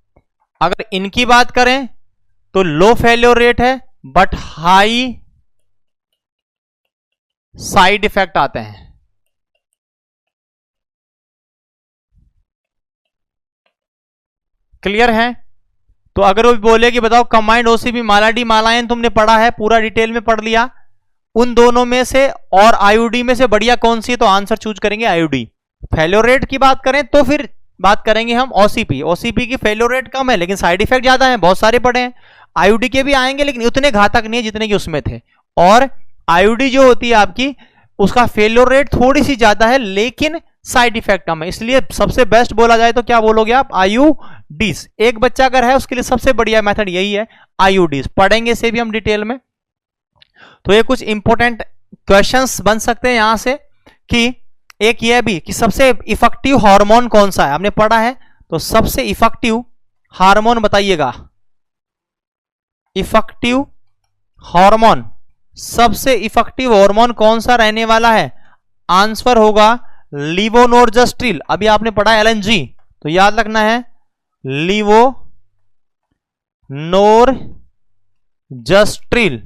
अगर इनकी बात करें तो लो फेल्योर रेट है बट हाई साइड इफेक्ट आते हैं। क्लियर है। तो अगर वो बोले कि बताओ कंबाइंड ओसीपी मालाडी मालायन तुमने पढ़ा है, पूरा डिटेल में पढ़ लिया, उन दोनों में से और आईयूडी में से बढ़िया कौन सी है, तो आंसर चूज करेंगे आईयूडी। फेल्योर रेट की बात करें तो फिर बात करेंगे हम ओसीपी। ओसीपी की फेल्योर रेट कम है लेकिन साइड इफेक्ट ज्यादा है, बहुत सारे पढ़े हैं। आईयूडी के भी आएंगे लेकिन उतने घातक नहीं है जितने कि उसमें थे। और आईयूडी जो होती है आपकी, उसका फेल्योर रेट थोड़ी सी ज्यादा है लेकिन साइड इफेक्ट कम है। इसलिए सबसे बेस्ट बोला जाए तो क्या बोलोगे आप, आईयूडीज। एक बच्चा अगर है उसके लिए सबसे बढ़िया मेथड यही है, आईयूडीज। पढ़ेंगे इसे भी हम डिटेल में। तो ये कुछ इंपॉर्टेंट क्वेश्चंस बन सकते हैं यहां से, कि एक ये भी कि सबसे इफेक्टिव हार्मोन कौन सा है, हमने पढ़ा है, तो सबसे इफेक्टिव हार्मोन बताइएगा। इफेक्टिव हार्मोन, सबसे इफेक्टिव हार्मोन कौन सा रहने वाला है, आंसर होगा लीवोनोर्जेस्ट्रिल। अभी आपने पढ़ा एलएनजी, तो याद रखना है लीवोनोर्जेस्ट्रिल।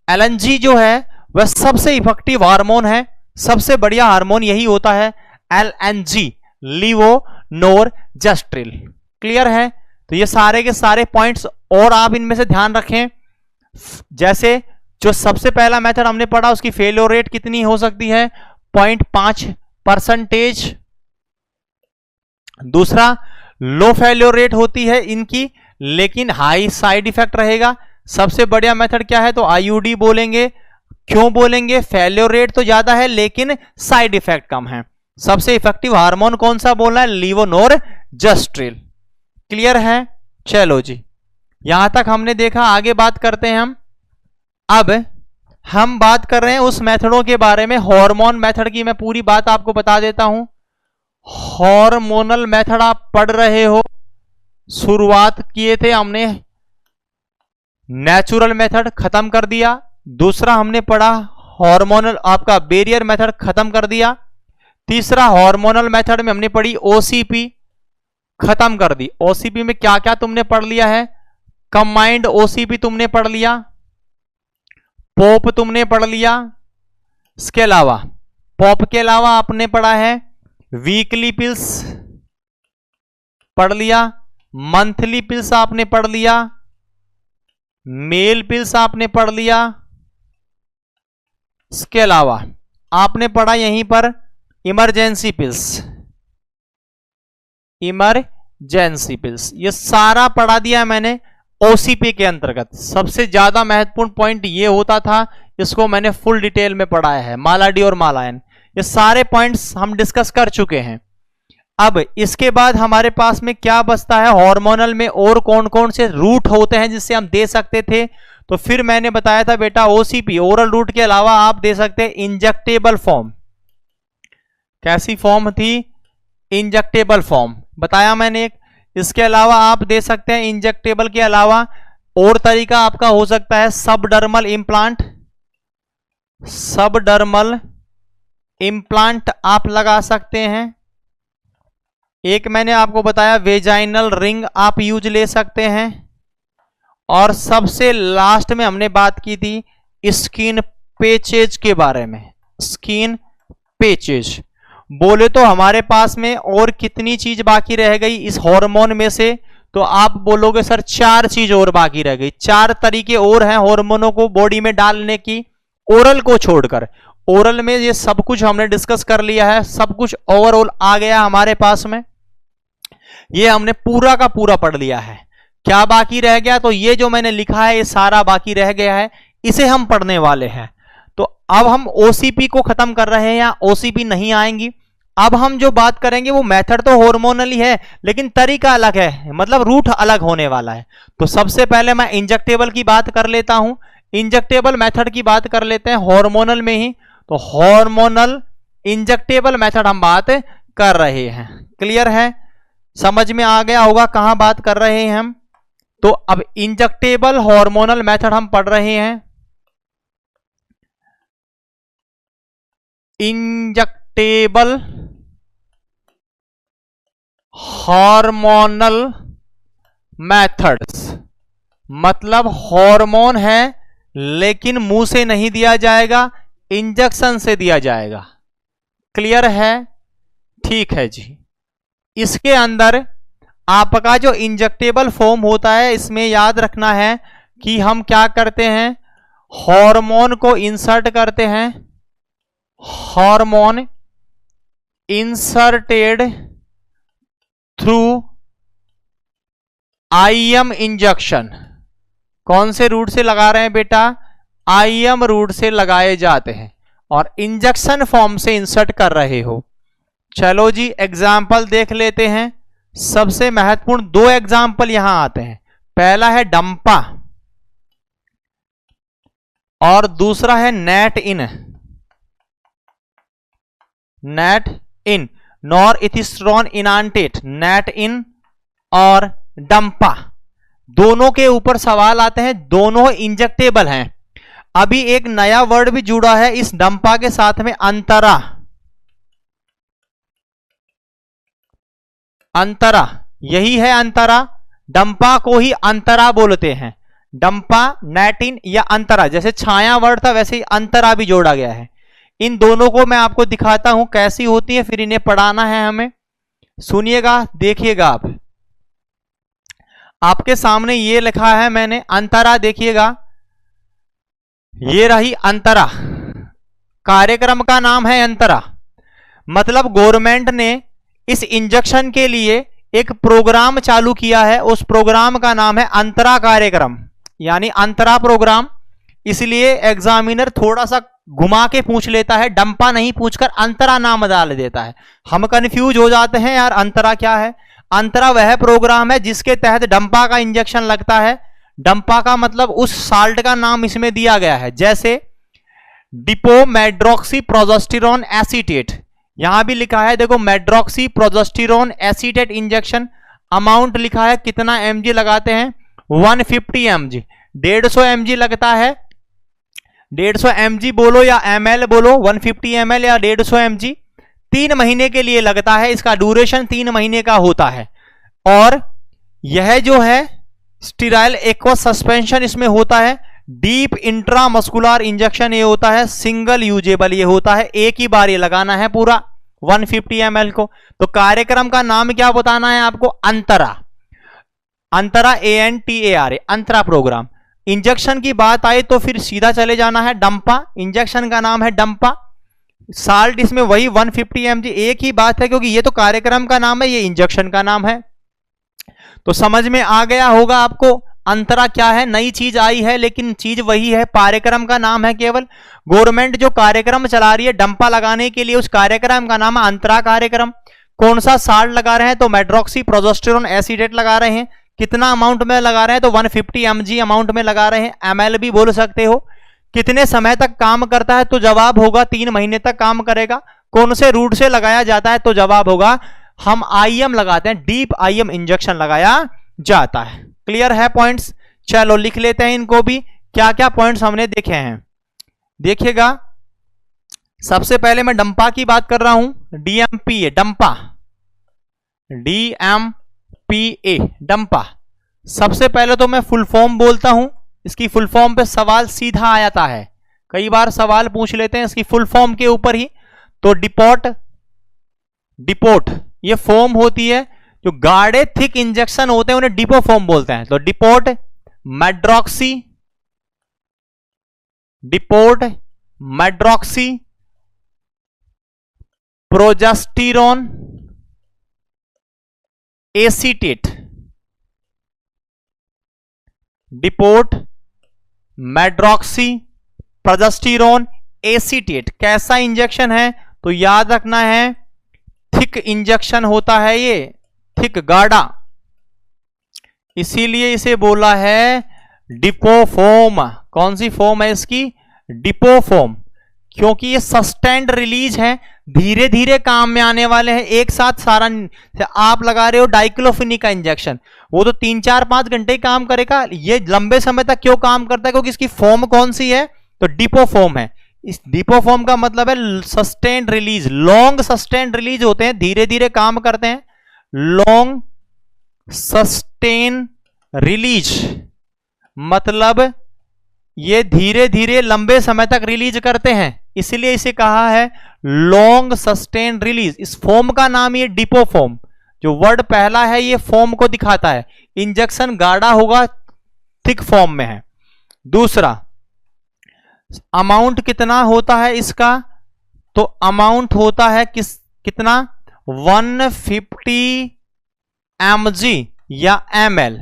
एलएनजी जो है वह सबसे इफेक्टिव हार्मोन है, सबसे बढ़िया हार्मोन यही होता है एलएनजी, लीवोनोर्जेस्ट्रिल। क्लियर है। तो ये सारे के सारे पॉइंट्स और आप इनमें से ध्यान रखें। जैसे जो सबसे पहला मेथड हमने पढ़ा उसकी फेलियर रेट कितनी हो सकती है, 0.5%। दूसरा लो फेलियर रेट होती है इनकी, लेकिन हाई साइड इफेक्ट रहेगा। सबसे बढ़िया मेथड क्या है, तो आईयूडी बोलेंगे। क्यों बोलेंगे, फेलियर रेट तो ज्यादा है लेकिन साइड इफेक्ट कम है। सबसे इफेक्टिव हार्मोन कौन सा बोलना है, लीवोनोरजेस्ट्रिल। क्लियर है, चलो जी यहां तक हमने देखा। आगे बात करते हैं हम। अब हम बात कर रहे हैं उस मेथडों के बारे में, हार्मोन मेथड की मैं पूरी बात आपको बता देता हूं। हार्मोनल मेथड आप पढ़ रहे हो, शुरुआत किए थे हमने नेचुरल मेथड, खत्म कर दिया। दूसरा हमने पढ़ा हार्मोनल आपका बैरियर मेथड, खत्म कर दिया। तीसरा हार्मोनल मेथड में हमने पढ़ी ओसीपी, खत्म कर दी। ओसीपी में क्या क्या तुमने पढ़ लिया है, कंबाइंड ओसीपी तुमने पढ़ लिया, पॉप तुमने पढ़ लिया। इसके अलावा पॉप के अलावा आपने पढ़ा है वीकली पिल्स पढ़ लिया, मंथली पिल्स आपने पढ़ लिया, मेल पिल्स आपने पढ़ लिया। इसके अलावा आपने पढ़ा यहीं पर इमरजेंसी पिल्स, इमरजेंसी पिल्स, ये सारा पढ़ा दिया मैंने ओसीपी के अंतर्गत। सबसे ज्यादा महत्वपूर्ण पॉइंट ये होता था, इसको मैंने फुल डिटेल में पढ़ाया है, माला डी और मालायन। ये सारे पॉइंट्स हम डिस्कस कर चुके हैं। अब इसके बाद हमारे पास में क्या बचता है, हार्मोनल में और कौन कौन से रूट होते हैं जिससे हम दे सकते थे। तो फिर मैंने बताया था बेटा ओसीपी, ओरल रूट के अलावा आप दे सकते हैं इंजेक्टेबल फॉर्म। कैसी फॉर्म थी, इंजेक्टेबल फॉर्म बताया मैंने एक। इसके अलावा आप दे सकते हैं इंजेक्टेबल के अलावा और तरीका आपका हो सकता है सबडर्मल इंप्लांट, सबडर्मल इंप्लांट आप लगा सकते हैं। एक मैंने आपको बताया वेजाइनल रिंग आप यूज ले सकते हैं। और सबसे लास्ट में हमने बात की थी स्किन पेचेज के बारे में, स्किन पेचेज। बोले तो हमारे पास में और कितनी चीज बाकी रह गई इस हार्मोन में से, तो आप बोलोगे सर 4 चीज और बाकी रह गई। 4 तरीके और हैं हार्मोनों को बॉडी में डालने की, ओरल को छोड़कर। ओरल में ये सब कुछ हमने डिस्कस कर लिया है, सब कुछ ओवरऑल आ गया हमारे पास में, ये हमने पूरा का पूरा पढ़ लिया है। क्या बाकी रह गया, तो ये जो मैंने लिखा है ये सारा बाकी रह गया है, इसे हम पढ़ने वाले हैं। तो अब हम ओसीपी को खत्म कर रहे हैं, या ओसीपी नहीं आएंगी। अब हम जो बात करेंगे वो मेथड तो हार्मोनल ही है, लेकिन तरीका अलग है, मतलब रूट अलग होने वाला है। तो सबसे पहले मैं इंजेक्टेबल की बात कर लेता हूं, इंजेक्टेबल मेथड की बात कर लेते हैं हार्मोनल में ही। तो हार्मोनल इंजेक्टेबल मेथड हम बात कर रहे हैं। क्लियर है, समझ में आ गया होगा कहां बात कर रहे हैं हम। तो अब इंजेक्टेबल हार्मोनल मेथड हम पढ़ रहे हैं। इंजेक्टेबल हार्मोनल मेथड्स मतलब हार्मोन है लेकिन मुंह से नहीं दिया जाएगा, इंजेक्शन से दिया जाएगा। क्लियर है, ठीक है जी। इसके अंदर आपका जो इंजेक्टेबल फॉर्म होता है, इसमें याद रखना है कि हम क्या करते हैं, हार्मोन को इंसर्ट करते हैं, hormone inserted through IM injection. कौन से रूट से लगा रहे हैं बेटा, आईएम रूट से लगाए जाते हैं और इंजेक्शन फॉर्म से इंसर्ट कर रहे हो। चलो जी एग्जाम्पल देख लेते हैं। सबसे महत्वपूर्ण 2 एग्जाम्पल यहां आते हैं। पहला है डंपा और दूसरा है नेट इन, नेट इन, नॉरएथिस्ट्रोन इनांटेट, नेट इन और डंपा, दोनों के ऊपर सवाल आते हैं, दोनों इंजेक्टेबल हैं। अभी एक नया वर्ड भी जुड़ा है इस डंपा के साथ में, अंतरा। अंतरा, यही है अंतरा, डंपा को ही अंतरा बोलते हैं। डंपा, नेटिन या अंतरा, जैसे छाया वर्ड था वैसे ही अंतरा भी जोड़ा गया है। इन दोनों को मैं आपको दिखाता हूं कैसी होती है, फिर इन्हें पढ़ाना है हमें। सुनिएगा, देखिएगा आप। आपके सामने ये लिखा है मैंने अंतरा, देखिएगा ये रही अंतरा, कार्यक्रम का नाम है अंतरा। मतलब गवर्नमेंट ने इस इंजेक्शन के लिए एक प्रोग्राम चालू किया है, उस प्रोग्राम का नाम है अंतरा कार्यक्रम, यानी अंतरा प्रोग्राम। इसलिए एग्जामिनर थोड़ा सा घुमा के पूछ लेता है, डंपा नहीं पूछकर अंतरा नाम डाल देता है। हम कंफ्यूज हो जाते हैं यार अंतरा क्या है। अंतरा वह प्रोग्राम है जिसके तहत डंपा का इंजेक्शन लगता है। डंपा का मतलब उस साल्ट का नाम इसमें दिया गया है, जैसे डिपोमेड्रोक्सी प्रोजेस्टेरोन एसीटेट, यहां भी लिखा है देखो medroxy progesterone acetate injection. Amount लिखा है कितना mg लगाते हैं, 150 mg, 150 mg लगता है। 150 mg बोलो या ml बोलो, 150 ml या 150 mg 3 महीने के लिए लगता है। इसका ड्यूरेशन 3 महीने का होता है। और यह जो है स्टीराइल एक्वस सस्पेंशन इसमें होता है। डीप इंट्रामस्कुलर इंजेक्शन ये होता है, सिंगल यूजेबल ये होता है, एक ही बार ये लगाना है पूरा 150 ml को। तो कार्यक्रम का नाम क्या बताना है आपको, अंतरा, अंतरा ANTARA, अंतरा प्रोग्राम। इंजेक्शन की बात आई तो फिर सीधा चले जाना है डंपा, इंजेक्शन का नाम है डंपा। साल्ट इसमें वही 150 mg, एक ही बात है क्योंकि ये तो कार्यक्रम का नाम है, ये इंजेक्शन का नाम है। तो समझ में आ गया होगा आपको अंतरा क्या है। नई चीज आई है लेकिन चीज वही है, कार्यक्रम का नाम है केवल। गवर्नमेंट जो कार्यक्रम चला रही है डंपा लगाने के लिए, उस कार्यक्रम का नाम है अंतरा कार्यक्रम। कौन सा साल्ट लगा रहे हैं, तो मेड्रोक्सी प्रोजेस्टेरोन एसीटेट लगा रहे हैं। कितना अमाउंट में लगा रहे हैं, तो 150 mg अमाउंट में लगा रहे हैं, ml भी बोल सकते हो। कितने समय तक काम करता है, तो जवाब होगा 3 महीने तक काम करेगा। कौन से रूट से लगाया जाता है, तो जवाब होगा हम IM लगाते हैं, डीप IM इंजेक्शन लगाया जाता है। क्लियर है पॉइंट्स। चलो लिख लेते हैं इनको भी, क्या क्या पॉइंट्स हमने देखे हैं देखिएगा। सबसे पहले मैं डंपा की बात कर रहा हूं, DMPA डंपा, DMPA डंपा। सबसे पहले तो मैं फुल फॉर्म बोलता हूं, इसकी फुल फॉर्म पे सवाल सीधा आ जाता है, कई बार सवाल पूछ लेते हैं इसकी फुल फॉर्म के ऊपर ही। तो डिपोट ये फॉर्म होती है, जो गाढ़े थिक इंजेक्शन होते हैं उन्हें डिपो फॉर्म बोलते हैं। तो depot medroxy progesterone acetate, depot medroxy progesterone acetate. कैसा इंजेक्शन है, तो याद रखना है थिक इंजेक्शन होता है, ये थिक गाढ़ा, इसीलिए इसे बोला है डिपोफॉर्म। कौन सी फॉर्म है इसकी, डिपोफॉर्म, क्योंकि ये सस्टेन्ड रिलीज है, धीरे धीरे काम में आने वाले हैं। एक साथ सारा आप लगा रहे हो डाइक्लोफिनिक का इंजेक्शन, वो तो 3-4-5 घंटे ही काम करेगा, ये लंबे समय तक क्यों काम करता है, क्योंकि इसकी फॉर्म कौन सी है, तो डिपोफॉर्म है। इस डिपोफॉर्म का मतलब है sustained release, long sustained release होते हैं, धीरे धीरे काम करते हैं, लॉन्ग सस्टेन रिलीज, मतलब ये धीरे धीरे लंबे समय तक रिलीज करते हैं, इसलिए इसे कहा है लॉन्ग सस्टेन रिलीज। इस फॉर्म का नाम ये डिपोफॉर्म, जो वर्ड पहला है ये फॉर्म को दिखाता है, इंजेक्शन गाढ़ा होगा, थिक फॉर्म में है। दूसरा, अमाउंट कितना होता है इसका, तो अमाउंट होता है कितना 150 mg या ml।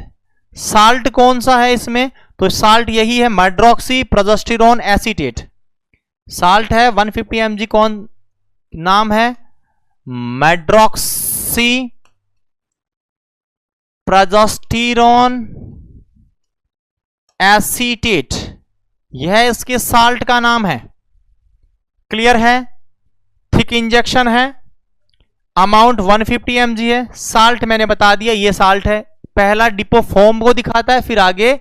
साल्ट कौन सा है इसमें, तो साल्ट यही है मेड्रोक्सी प्रोजेस्टेरोन एसीटेट, साल्ट है 150 mg, कौन नाम है मेड्रोक्सी प्रोजेस्टेरोन एसीटेट, यह इसके साल्ट का नाम है। क्लियर है, थिक इंजेक्शन है, अमाउंट 150 mg है, साल्ट मैंने बता दिया ये साल्ट है। पहला डिपोफॉर्म को दिखाता है, फिर आगे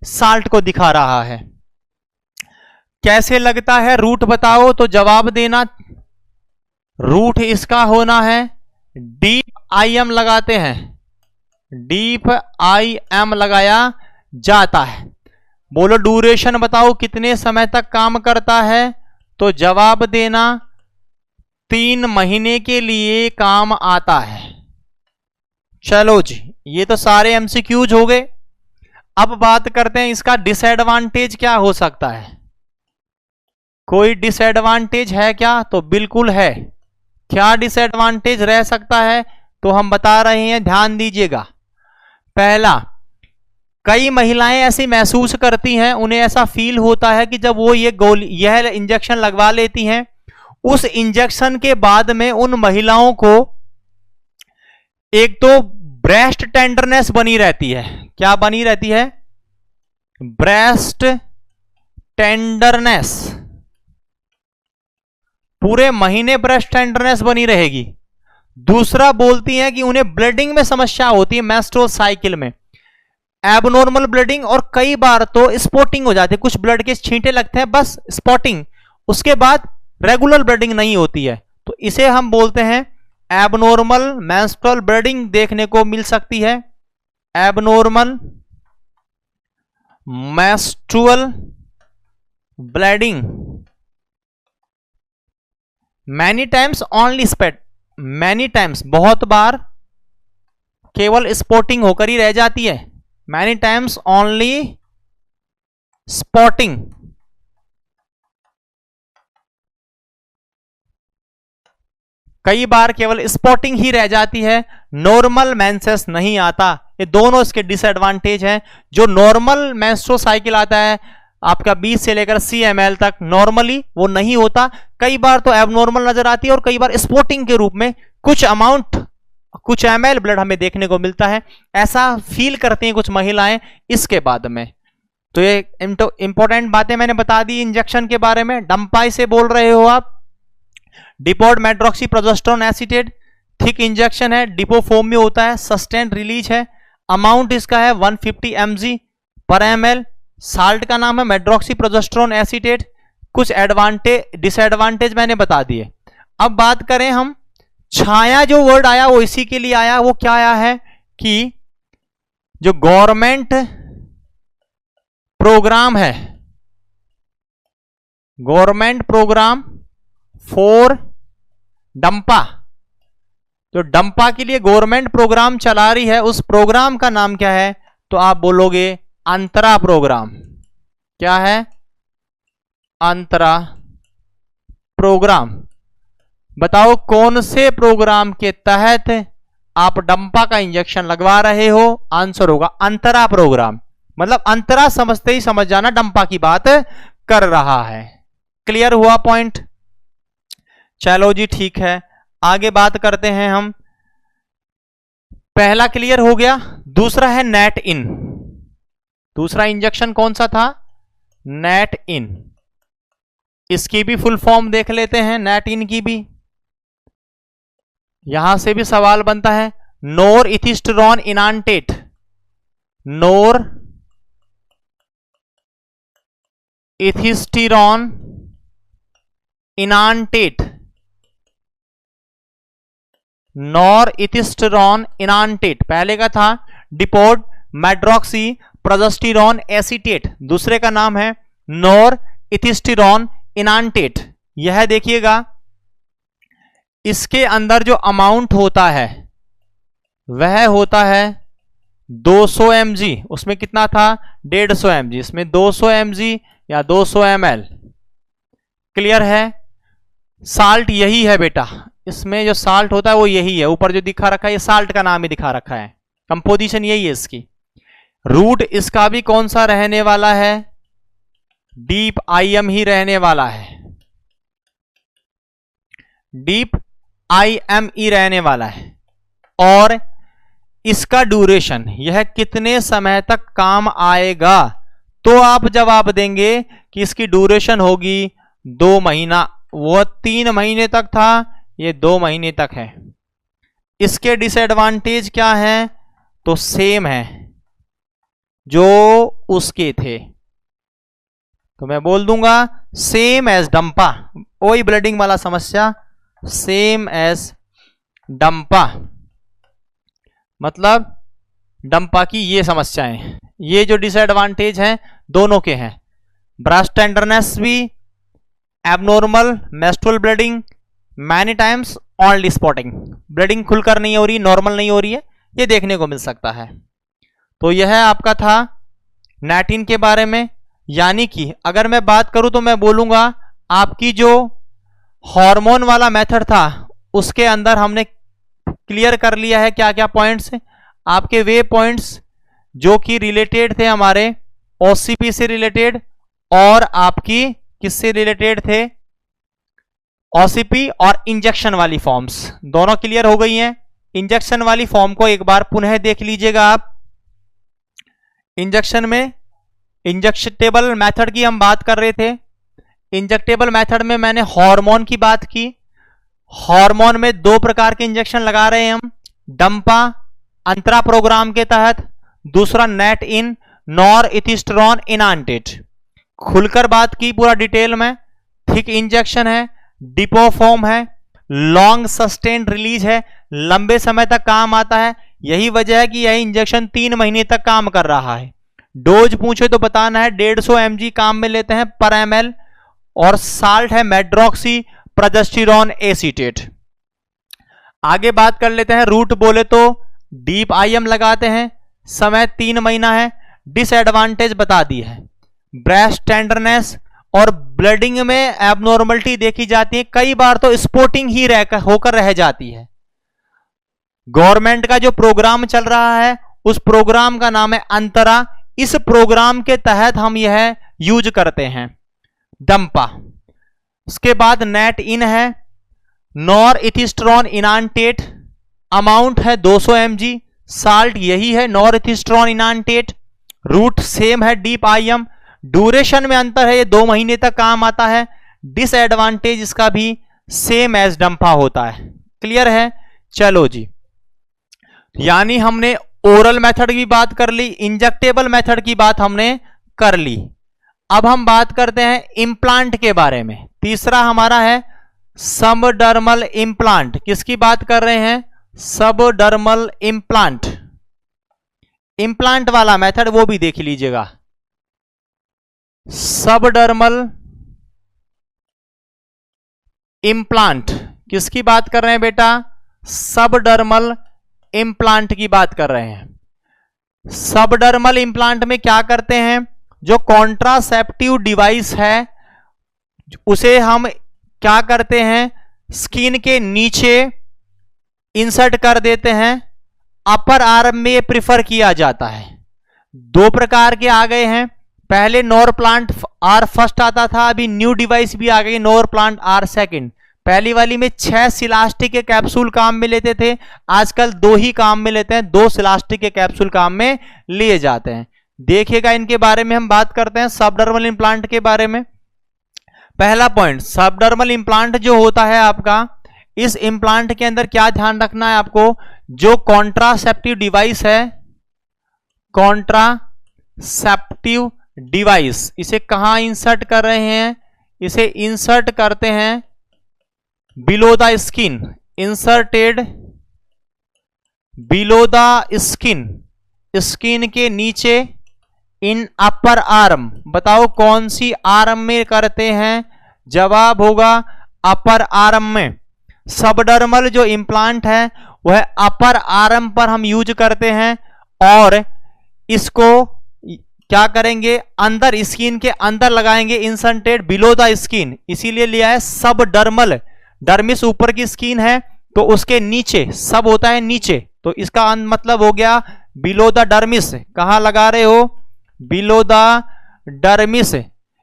साल्ट को दिखा रहा है। कैसे लगता है रूट बताओ, तो जवाब देना। रूट इसका होना है डीप IM लगाते हैं, डीप IM लगाया जाता है। बोलो ड्यूरेशन बताओ कितने समय तक काम करता है, तो जवाब देना 3 महीने के लिए काम आता है। चलो जी, ये तो सारे MCQs हो गए। अब बात करते हैं इसका डिसएडवांटेज क्या हो सकता है। कोई डिसएडवांटेज है क्या? तो बिल्कुल है। क्या डिसएडवांटेज रह सकता है? तो हम बता रहे हैं, ध्यान दीजिएगा। पहला, कई महिलाएं ऐसी महसूस करती हैं, उन्हें ऐसा फील होता है कि जब वो यह इंजेक्शन लगवा लेती हैं, उस इंजेक्शन के बाद में उन महिलाओं को एक तो ब्रेस्ट टेंडरनेस बनी रहती है। क्या बनी रहती है? Breast tenderness. पूरे महीने ब्रेस्ट टेंडरनेस बनी रहेगी। दूसरा, बोलती हैं कि उन्हें ब्लीडिंग में समस्या होती है, मेंस्ट्रुअल साइकिल में एबनॉर्मल ब्लीडिंग, और कई बार तो स्पॉटिंग हो जाती है। कुछ ब्लड के छींटे लगते हैं, बस स्पॉटिंग, उसके बाद रेगुलर ब्लीडिंग नहीं होती है। तो इसे हम बोलते हैं एबनॉर्मल मेंस्ट्रुअल ब्लीडिंग देखने को मिल सकती है। Abnormal menstrual bleeding many times only स्पेट, मैनी टाइम्स बहुत बार केवल स्पॉटिंग होकर ही रह जाती है। Many times only spotting. कई बार केवल स्पॉटिंग ही रह जाती है, नॉर्मल मेंसेस नहीं आता। ये दोनों इसके डिसएडवांटेज हैं। जो नॉर्मल मेंस्ट्रुअल साइकिल आता है आपका 20 से लेकर 30 ml तक, नॉर्मली वो नहीं होता। कई बार तो एबनॉर्मल नजर आती है और कई बार स्पॉटिंग के रूप में कुछ अमाउंट, कुछ ml ब्लड हमें देखने को मिलता है। ऐसा फील करती हैं कुछ महिलाएं इसके बाद में। तो ये इंपॉर्टेंट बातें मैंने बता दी इंजेक्शन के बारे में। डंपाई से बोल रहे हो आप, डिपोड मेट्रोक्सी प्रोजेस्टेरोन एसीटेट, थिक इंजेक्शन है, डिपो फॉर्म में होता है, सस्टेंड रिलीज है, अमाउंट इसका है 150 mg पर ml। साल्ट का नाम है मेड्रोक्सी प्रोजेस्टेरोन एसीटेट। कुछ डिसएडवांटेज मैंने बता दिए। अब बात करें हम, छाया जो वर्ड आया वो इसी के लिए आया। वो क्या आया है कि जो गवर्नमेंट प्रोग्राम है, गवर्नमेंट प्रोग्राम फॉर डंपा, जो डंपा के लिए गवर्नमेंट प्रोग्राम चला रही है, उस प्रोग्राम का नाम क्या है? तो आप बोलोगे अंतरा प्रोग्राम। क्या है? अंतरा प्रोग्राम। बताओ कौन से प्रोग्राम के तहत आप डंपा का इंजेक्शन लगवा रहे हो? आंसर होगा अंतरा प्रोग्राम। मतलब अंतरा समझते ही समझ जाना डंपा की बात कर रहा है। क्लियर हुआ पॉइंट? चलो जी ठीक है, आगे बात करते हैं हम। पहला क्लियर हो गया। दूसरा है नेट इन। दूसरा इंजेक्शन कौन सा था? नेट इन। इसकी भी फुल फॉर्म देख लेते हैं, नेट इन की भी। यहां से भी सवाल बनता है, नोर इथिस्टेरॉन इनांटेट। नोर इथिस्टेरॉन इनांटेट, नॉर इथिस्टेरॉन इनांटेट। पहले का था डिपोड मेड्रोक्सी प्रोजेस्टेरोन एसीटेट, दूसरे का नाम है नॉर इथिस्टेरॉन इनांटेट। यह देखिएगा, इसके अंदर जो अमाउंट होता है वह होता है 200 mg। उसमें कितना था? 150 mg। इसमें 200 mg या 200 ml। क्लियर है? साल्ट यही है बेटा, इसमें जो साल्ट होता है वो यही है। ऊपर जो दिखा रखा है ये साल्ट का नाम ही दिखा रखा है, कंपोजिशन यही है इसकी। रूट इसका भी कौन सा रहने वाला है? डीप IM ही रहने वाला है, डीप IME रहने वाला है। और इसका ड्यूरेशन, यह कितने समय तक काम आएगा? तो आप जवाब देंगे कि इसकी ड्यूरेशन होगी 2 महीना। वो 3 महीने तक था, ये 2 महीने तक है। इसके डिसएडवांटेज क्या है? तो सेम है जो उसके थे। तो मैं बोल दूंगा सेम एज डंपा, वही ब्लीडिंग वाला समस्या, सेम एज डंपा। मतलब डंपा की ये समस्याएं, ये जो डिसएडवांटेज हैं दोनों के हैं। ब्रेस्ट टेंडरनेस भी, abnormal menstrual bleeding, many times only spotting, bleeding खुलकर नहीं हो रही, नॉर्मल नहीं हो रही है, ये देखने को मिल सकता है। तो यह आपका था नेटिन के बारे में। यानी कि अगर मैं बात करूं तो मैं बोलूंगा आपकी जो हार्मोन वाला मेथड था उसके अंदर हमने क्लियर कर लिया है क्या क्या पॉइंट्स, आपके वे पॉइंट्स जो कि रिलेटेड थे हमारे ओसीपी से रिलेटेड और आपकी किससे रिलेटेड थे, ओसीपी और इंजेक्शन वाली फॉर्म्स दोनों क्लियर हो गई हैं। इंजेक्शन वाली फॉर्म को एक बार पुनः देख लीजिएगा आप। इंजेक्शन में इंजेक्टेबल मेथड की हम बात कर रहे थे। इंजेक्टेबल मेथड में मैंने हार्मोन की बात की। हार्मोन में दो प्रकार के इंजेक्शन लगा रहे हैं हम, डंपा अंतरा प्रोग्राम के तहत, दूसरा नेट इन नॉरइथिस्टेरोन इनांटेट। खुलकर बात की पूरा डिटेल में। थिक इंजेक्शन है, डिपो फॉर्म है, लॉन्ग सस्टेन्ड रिलीज है, लंबे समय तक काम आता है। यही वजह है कि यह इंजेक्शन 3 महीने तक काम कर रहा है। डोज पूछे तो बताना है 150 mg काम में लेते हैं पर ml और साल्ट है मेड्रोक्सी प्रोजेस्टेरोन एसीटेट। आगे बात कर लेते हैं। रूट बोले तो डीप आईएम लगाते हैं, समय 3 महीना है। डिसएडवांटेज बता दी है, ब्रेस्ट टेंडरनेस और ब्लडिंग में एबनॉर्मलिटी देखी जाती है, कई बार तो स्पॉटिंग ही होकर रह जाती है। गवर्नमेंट का जो प्रोग्राम चल रहा है उस प्रोग्राम का नाम है अंतरा, इस प्रोग्राम के तहत हम यह यूज करते हैं डंपा। उसके बाद नेट इन है, नॉरइथिस्टेरोन इनांटेट, अमाउंट है 200 mg, साल्ट यही है नॉरइथिस्टेरोन इनांटेट, रूट सेम है डीप आईएम, ड्यूरेशन में अंतर है, ये 2 महीने तक काम आता है। डिसएडवांटेज इसका भी सेम एज डंपा होता है। क्लियर है? चलो जी, यानी हमने ओरल मेथड की बात कर ली, इंजेक्टेबल मेथड की बात हमने कर ली। अब हम बात करते हैं इम्प्लांट के बारे में। तीसरा हमारा है सबडर्मल इम्प्लांट। किसकी बात कर रहे हैं? Subdermal implant. इम्प्लांट वाला मेथड वो भी देख लीजिएगा। सबडर्मल इम्प्लांट किसकी बात कर रहे हैं बेटा? सबडर्मल इम्प्लांट की बात कर रहे हैं। सबडर्मल इम्प्लांट में क्या करते हैं, जो कॉन्ट्रासेप्टिव डिवाइस है उसे हम क्या करते हैं, स्किन के नीचे इंसर्ट कर देते हैं। अपर आर्म में प्रिफर किया जाता है। 2 प्रकार के आ गए हैं, पहले नोर प्लांट आर फर्स्ट आता था, अभी न्यू डिवाइस भी आ गई नोर प्लांट आर सेकंड। पहली वाली में 6 सिलास्टिक के कैप्सूल काम में लेते थे, आजकल 2 ही काम में लेते हैं, 2 सिलास्टिक के कैप्सूल काम में लिए जाते हैं। देखिएगा इनके बारे में हम बात करते हैं सबडर्मल इम्प्लांट के बारे में। पहला पॉइंट, सबडर्मल इम्प्लांट जो होता है आपका, इस इम्प्लांट के अंदर क्या ध्यान रखना है आपको, जो कॉन्ट्रासेप्टिव डिवाइस है, कॉन्ट्रासेप्टिव डिवाइस, इसे कहां इंसर्ट कर रहे हैं? इसे इंसर्ट करते हैं below the skin, inserted below the skin, skin के नीचे, इन अपर आर्म। बताओ कौन सी आर्म में करते हैं? जवाब होगा अपर आर्म में। सबडर्मल जो इम्प्लांट है वह अपर आर्म पर हम यूज करते हैं और इसको क्या करेंगे, अंदर स्किन के अंदर लगाएंगे, इंसर्टेड बिलो द स्किन, इसीलिए लिया है सबडर्मल। डर्मिस ऊपर की स्किन है तो उसके नीचे, सब होता है नीचे, तो इसका मतलब हो गया बिलो द डर्मिस। कहां लगा रहे हो? Below the dermis.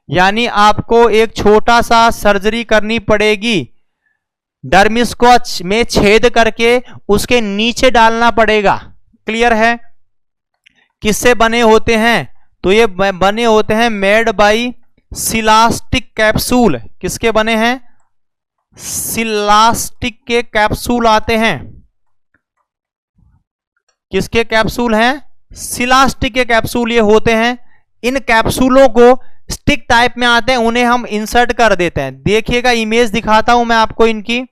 यानी आपको एक छोटा सा सर्जरी करनी पड़ेगी, डर्मिस को में छेद करके उसके नीचे डालना पड़ेगा। क्लियर है? किससे बने होते हैं? तो ये बने होते हैं मेड बाय सिलास्टिक कैप्सूल। किसके बने हैं? सिलास्टिक के कैप्सूल आते हैं। किसके कैप्सूल हैं? सिलास्टिक के कैप्सूल ये होते हैं। इन कैप्सूलों को स्टिक टाइप में आते हैं, उन्हें हम इंसर्ट कर देते हैं। देखिएगा इमेज दिखाता हूं मैं आपको इनकी,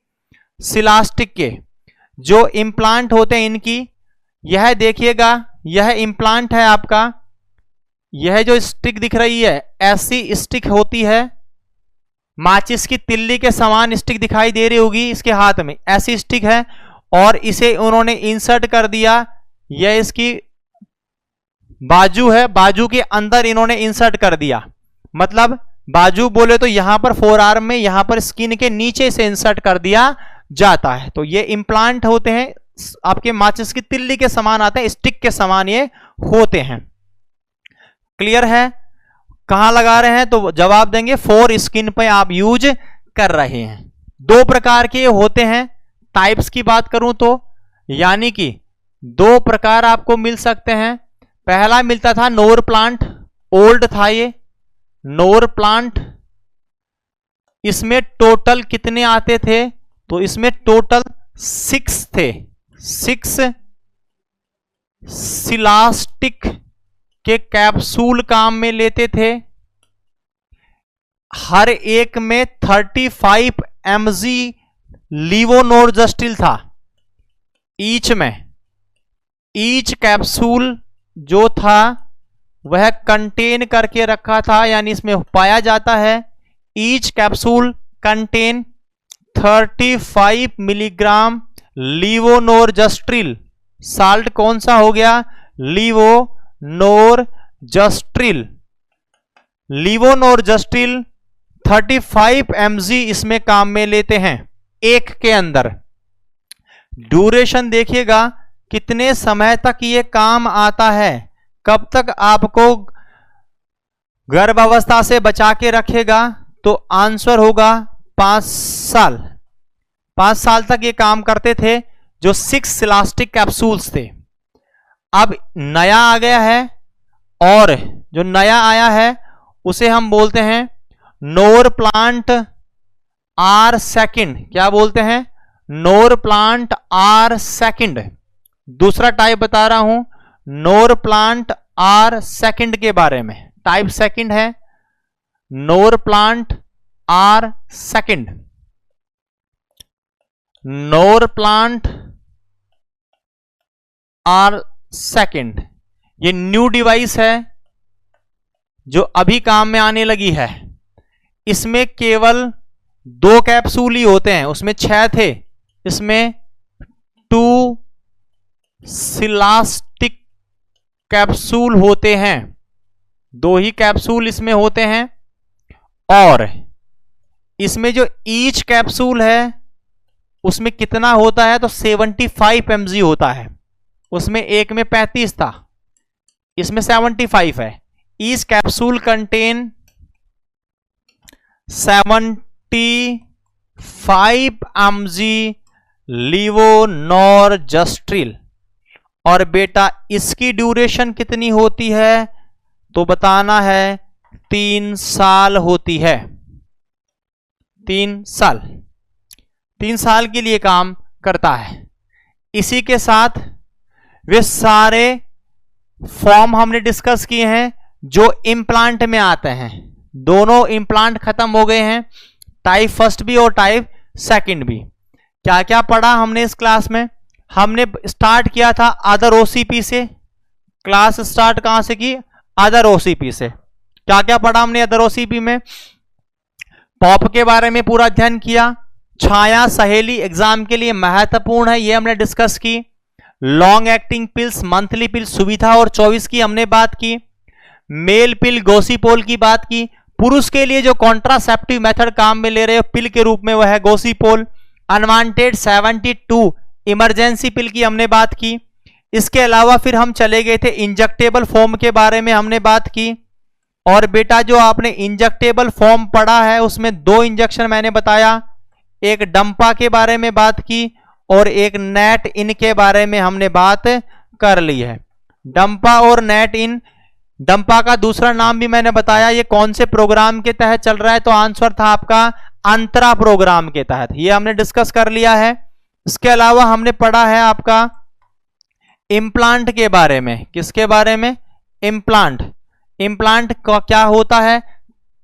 सिलास्टिक के जो इम्प्लांट होते हैं इनकी। यह देखिएगा, यह इम्प्लांट है आपका। यह जो स्टिक दिख रही है ऐसी स्टिक होती है, माचिस की तिल्ली के समान स्टिक दिखाई दे रही होगी इसके हाथ में, ऐसी स्टिक है और इसे उन्होंने इंसर्ट कर दिया। यह इसकी बाजू है, बाजू के अंदर इन्होंने इंसर्ट कर दिया, मतलब बाजू बोले तो यहां पर फोर आर्म में, यहां पर स्किन के नीचे से इंसर्ट कर दिया जाता है। तो ये इम्प्लांट होते हैं, आपके माचिस की तिल्ली के समान आते हैं, स्टिक के समान ये होते हैं। क्लियर है? कहां लगा रहे हैं तो जवाब देंगे फोर स्किन पे आप यूज कर रहे हैं। दो प्रकार के होते हैं, टाइप्स की बात करूं तो, यानी कि दो प्रकार आपको मिल सकते हैं। पहला मिलता था नोर प्लांट, ओल्ड था ये नोर प्लांट। इसमें टोटल कितने आते थे? तो इसमें टोटल 6 थे, 6 सिलास्टिक के कैप्सूल काम में लेते थे। हर एक में 35 mg लीवोनोर्जेस्ट्रिल था ईच में। ईच कैप्सूल जो था वह कंटेन करके रखा था, यानी इसमें पाया जाता है each capsule contain 35 milligram levonorgestrel. Salt कौन सा हो गया? लीवोनोर्जेस्ट्रिल। लीवोनोर्जेस्ट्रिल 35 mg इसमें काम में लेते हैं एक के अंदर। ड्यूरेशन देखिएगा कितने समय तक ये काम आता है, कब तक आपको गर्भावस्था से बचा के रखेगा, तो आंसर होगा 5 साल। 5 साल तक ये काम करते थे जो 6 सिलास्टिक कैप्सूल्स थे। अब नया आ गया है, और जो नया आया है उसे हम बोलते हैं नोर प्लांट आर सेकंड। क्या बोलते हैं? नोर प्लांट आर सेकंड। दूसरा टाइप बता रहा हूं, नोर प्लांट आर सेकंड के बारे में। टाइप सेकंड है Norplant R second. Norplant R second ये न्यू डिवाइस है जो अभी काम में आने लगी है। इसमें केवल 2 कैप्सूल ही होते हैं, उसमें 6 थे, इसमें 2 सिलास्टिक कैप्सूल होते हैं, 2 ही कैप्सूल इसमें होते हैं। और इसमें जो ईच कैप्सूल है उसमें कितना होता है? तो 75 mg होता है। उसमें एक में 35 था, इसमें 75 है। Each capsule contain 75 mg लीवोनोर्जेस्ट्रिल। और बेटा इसकी ड्यूरेशन कितनी होती है? तो बताना है 3 साल होती है। 3 साल, 3 साल के लिए काम करता है। इसी के साथ वे सारे फॉर्म हमने डिस्कस किए हैं जो इम्प्लांट में आते हैं। दोनों इम्प्लांट खत्म हो गए हैं, टाइप फर्स्ट भी और टाइप सेकंड भी। क्या क्या पढ़ा हमने इस क्लास में? हमने स्टार्ट किया था अदर ओसीपी से। क्लास स्टार्ट कहां से की? अदर ओसीपी से। क्या क्या पढ़ा हमने अदर ओसीपी में? पॉप के बारे में पूरा अध्ययन किया। छाया सहेली एग्जाम के लिए महत्वपूर्ण है, यह हमने डिस्कस की। लॉन्ग एक्टिंग पिल्स, मंथली पिल सुविधा और 24 की हमने बात की। मेल पिल गोसीपोल की बात की। पुरुष के लिए जो कॉन्ट्रासेप्टिव मेथड काम में ले रहे हो पिल के रूप में वह है गोसीपोल। अनवांटेड 72 इमरजेंसी पिल की हमने बात की। इसके अलावा फिर हम चले गए थे इंजेक्टेबल फॉर्म के बारे में हमने बात की। और बेटा जो आपने इंजेक्टेबल फॉर्म पढ़ा है उसमें 2 इंजेक्शन मैंने बताया, एक डंपा के बारे में बात की और एक नेट इन के बारे में हमने बात कर ली है। डंपा और नेट इन, डंपा का दूसरा नाम भी मैंने बताया। ये कौन से प्रोग्राम के तहत चल रहा है? तो आंसर था आपका अंतरा प्रोग्राम के तहत, ये हमने डिस्कस कर लिया है। इसके अलावा हमने पढ़ा है आपका इम्प्लांट के बारे में। किसके बारे में? इम्प्लांट। इम्प्लांट क्या होता है,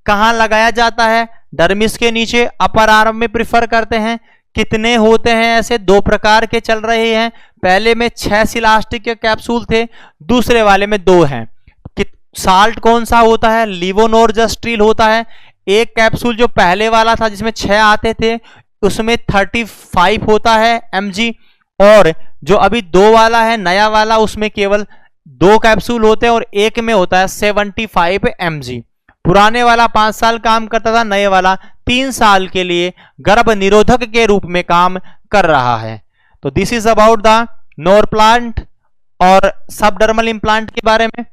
कहां लगाया जाता है? डर्मिस के नीचे, अपर आर्म में प्रिफर करते हैं। कितने होते हैं? ऐसे 2 प्रकार के चल रहे हैं। पहले में 6 सिलास्टिक के कैप्सूल थे, दूसरे वाले में 2 हैं। साल्ट कौन सा होता है? लीवोनोर्जेस्ट्रिल होता है। एक कैप्सूल जो पहले वाला था जिसमें 6 आते थे उसमें 35 होता है mg, और जो अभी 2 वाला है नया वाला उसमें केवल 2 कैप्सूल होते हैं और एक में होता है 75 mg। पुराने वाला 5 साल काम करता था, नए वाला 3 साल के लिए गर्भ निरोधक के रूप में काम कर रहा है। तो this is about the NOR plant और सबडर्मल इम्प्लांट के बारे में।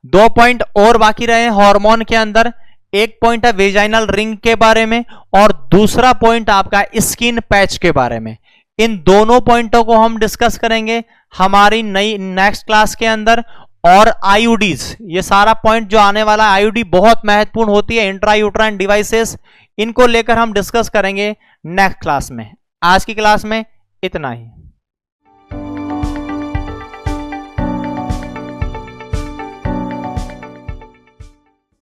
2 पॉइंट और बाकी रहे हार्मोन के अंदर। एक पॉइंट है वेजाइनल रिंग के बारे में और दूसरा पॉइंट आपका स्किन पैच के बारे में। इन दोनों पॉइंटों को हम डिस्कस करेंगे हमारी नई नेक्स्ट क्लास के अंदर। और आईयूडीज, ये सारा पॉइंट जो आने वाला है, आईयूडी बहुत महत्वपूर्ण होती है, इंट्रायूट्राइन डिवाइसेस, इनको लेकर हम डिस्कस करेंगे नेक्स्ट क्लास में। आज की क्लास में इतना ही।